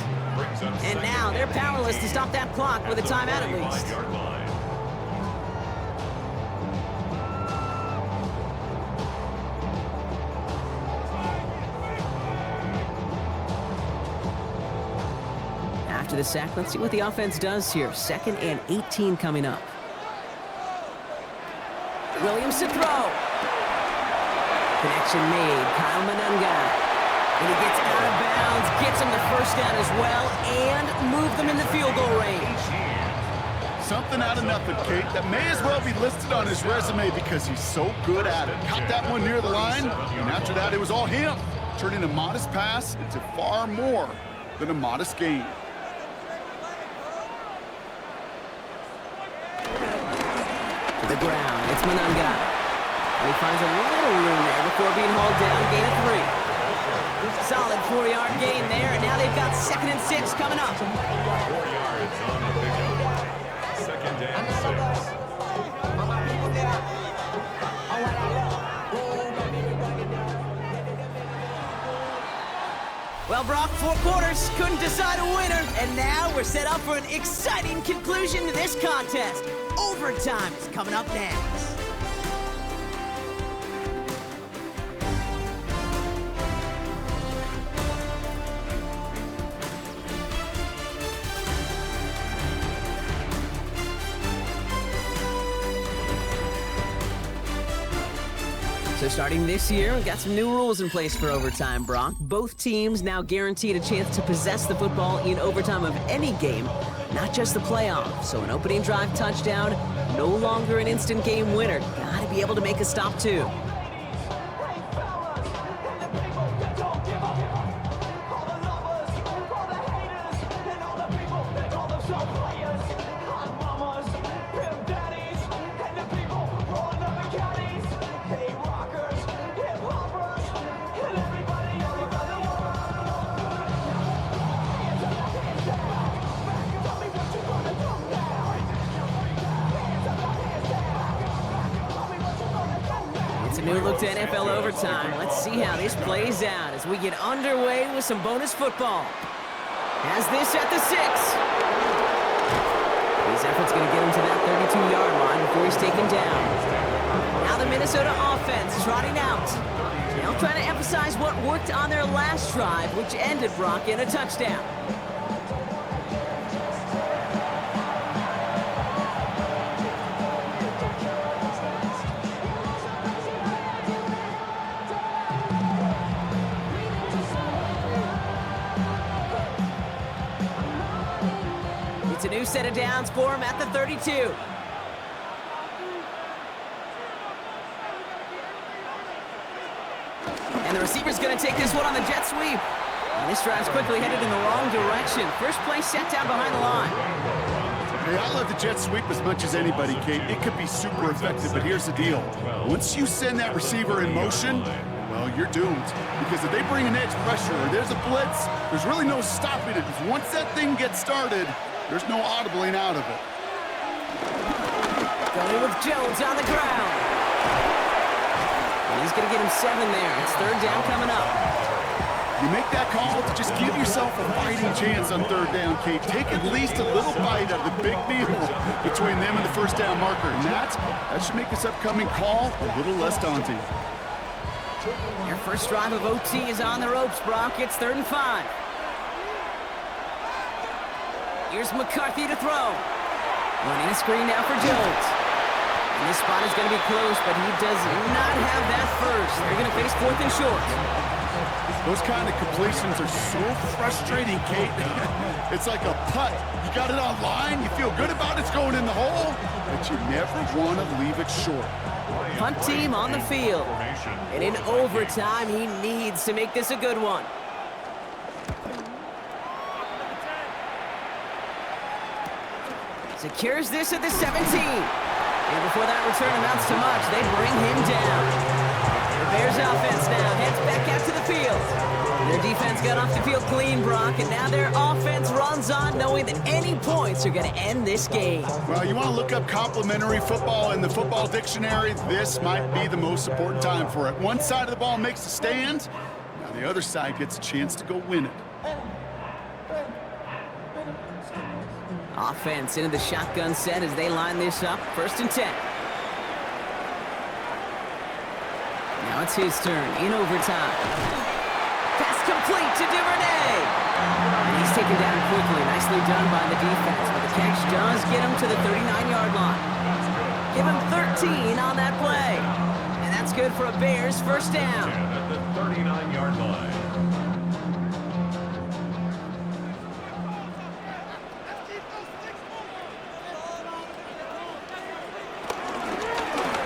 And now they're powerless to stop that clock with a timeout at least. After the sack, let's see what the offense does here. 2nd and 18 coming up. Williams to throw. Connection made. Kyle Manunga. And he gets out of bounds, gets him the 1st down as well, and move them in the field goal range. Something out of nothing, Kate, that may as well be listed on his resume because he's so good at it. Caught that one near the line, and after that, it was all him, turning a modest pass into far more than a modest gain. To the ground, it's Manunga. And he finds a little room there before being hauled down, gain of 3. Solid 4-yard gain there, and now they've got 2nd and 6 coming up. 4 yards on the pickup. 2nd and 6. Well, Brock, 4 quarters couldn't decide a winner, and now we're set up for an exciting conclusion to this contest. Overtime is coming up next. So starting this year, we've got some new rules in place for overtime, Brock. Both teams now guaranteed a chance to possess the football in overtime of any game, not just the playoffs. So an opening drive touchdown, no longer an instant game winner. Gotta be able to make a stop too. New look to NFL overtime. Let's see how this plays out as we get underway with some bonus football. Has this at the 6. His effort's going to get him to that 32-yard line before he's taken down. Now the Minnesota offense trotting out. They'll try to emphasize what worked on their last drive, which ended, Brock, in a touchdown. It's a new set of downs for him at the 32. And the receiver's going to take this one on the jet sweep. And this drive's quickly headed in the wrong direction. First play set down behind the line. Hey, I love the jet sweep as much as anybody, Kate. It could be super effective, but here's the deal. Once you send that receiver in motion, well, you're doomed. Because if they bring an edge pressure or there's a blitz, there's really no stopping it. Once that thing gets started, there's no audibling out of it. Going with Jones on the ground. And he's going to get him 7 there. It's third down coming up. You make that call to just give yourself a fighting chance on third down, Kate. Take at least a little bite out of the big meal between them and the first down marker. And that should make this upcoming call a little less daunting. Your first drive of OT is on the ropes, Brock. It's 3rd and 5. Here's McCarthy to throw. Running a screen now for Jones. And this spot is going to be close, but he does not have that first. They're going to face 4th and short. Those kind of completions are so frustrating, Kate. It's like a putt. You got it on line, you feel good about it's going in the hole, but you never want to leave it short. Punt team on the field. And in overtime, he needs to make this a good one. Secures this at the 17. And before that return amounts to much, they bring him down. The Bears offense now heads back out to the field. Their defense got off the field clean, Brock, and now their offense runs on knowing that any points are going to end this game. Well, you want to look up complimentary football in the football dictionary, this might be the most important time for it. One side of the ball makes a stand, now the other side gets a chance to go win it. Offense into the shotgun set as they line this up. 1st and 10. Now it's his turn in overtime. Pass complete to Duvernay. And he's taken down quickly. Nicely done by the defense. But the catch does get him to the 39-yard line. Give him 13 on that play. And that's good for a Bears first down. At the 39-yard line.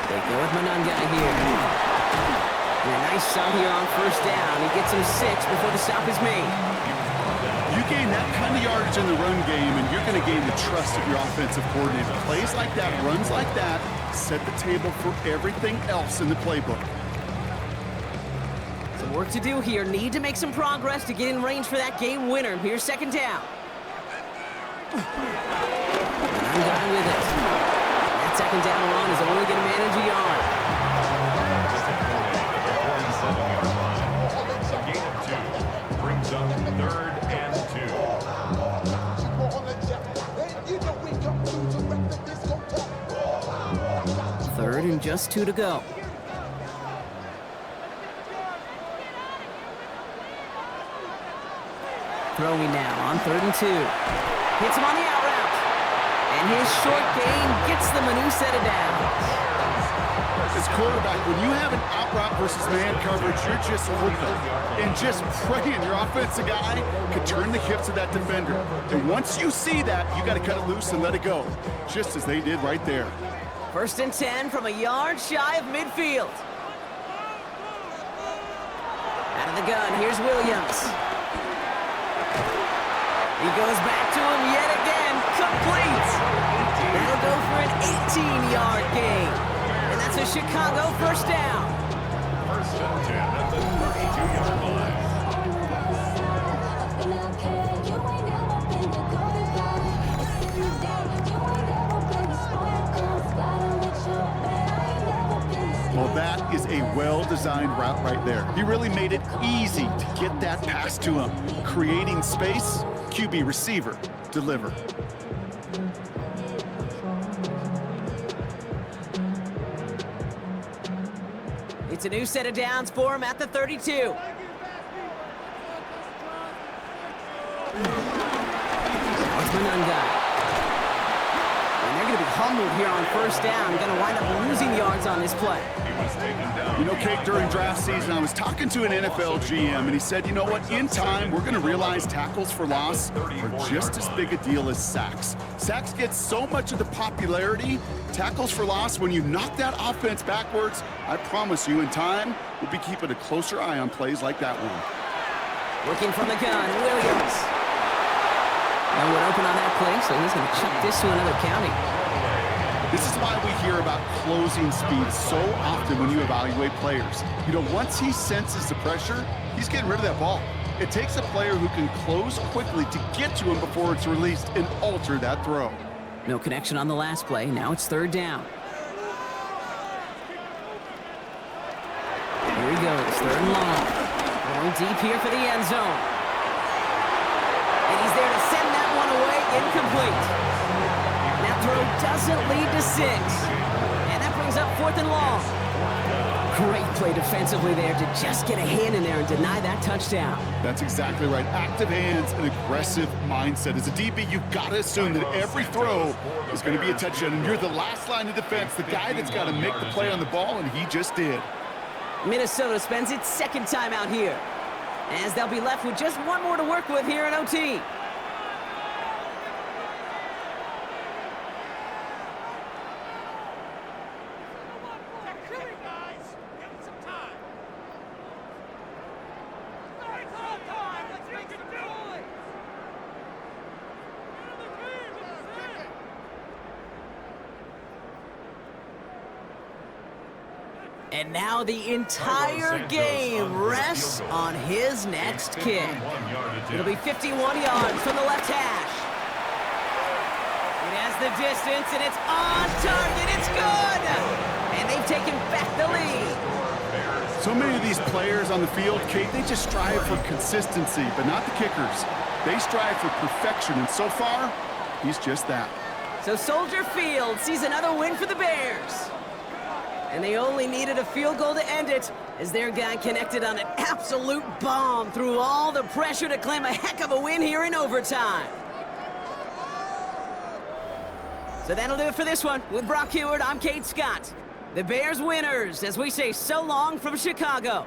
They go with Mananga here. And a nice stop here on first down. He gets him 6 before the stop is made. You gain that kind of yardage in the run game, and you're going to gain the trust of your offensive coordinator. Plays like that, runs like that, set the table for everything else in the playbook. Some work to do here. Need to make some progress to get in range for that game winner. Here's 2nd down. Mananga with it. That 2nd down run is only going to manage a yard. Brings up 3rd and 2. 3rd and just 2 to go. Throwing now on 3rd and 2. Hits him on the out route. And his short gain gets them a new set of downs. As quarterback, when you have an out route versus man coverage, you're just hoping and just praying your offensive guy can turn the hips of that defender. And once you see that, you got to cut it loose and let it go, just as they did right there. 1st and 10 from a yard shy of midfield. Out of the gun, here's Williams. He goes back to him yet again, complete. That'll go for an 18-yard gain. And that's a Chicago first down. 1st and 10 at the 32-yard line. Well, that is a well-designed route right there. He really made it easy to get that pass to him. Creating space, QB receiver, deliver. It's a new set of downs for him at the 32. Here's Mananga. And they're going to be humbled here on first down. Going to wind up losing yards on this play. You know, Kate, during draft season, I was talking to an NFL GM, and he said, you know what, in time, we're going to realize tackles for loss are just as big a deal as sacks. Sacks get so much of the popularity. Tackles for loss, when you knock that offense backwards, I promise you, in time, we'll be keeping a closer eye on plays like that one. Working from the gun, Williams. No one open on that play, so he's going to chuck this to another county. This is why we hear about closing speed so often when you evaluate players. You know, once he senses the pressure, he's getting rid of that ball. It takes a player who can close quickly to get to him before it's released and alter that throw. No connection on the last play. Now it's third down. Here he goes, third and long. Going deep here for the end zone. And he's there to send that one away, incomplete. That throw doesn't lead to 6. And that brings up fourth and long. Great play defensively there to just get a hand in there and deny that touchdown. That's exactly right. Active hands and aggressive mindset. As a DB, you've got to assume that every throw is going to be a touchdown. And you're the last line of defense, the guy that's got to make the play on the ball, and he just did. Minnesota spends its second time out here, as they'll be left with just one more to work with here in OT. And now the entire game rests on his next kick. It'll be 51 yards from the left hash. It has the distance, and it's on target. It's good! And they've taken back the lead. So many of these players on the field, Kate, they just strive for consistency, but not the kickers. They strive for perfection, and so far, he's just that. So Soldier Field sees another win for the Bears. And they only needed a field goal to end it, as their guy connected on an absolute bomb through all the pressure to claim a heck of a win here in overtime. So that'll do it for this one. With Brock Heward, I'm Kate Scott. The Bears winners, as we say so long from Chicago.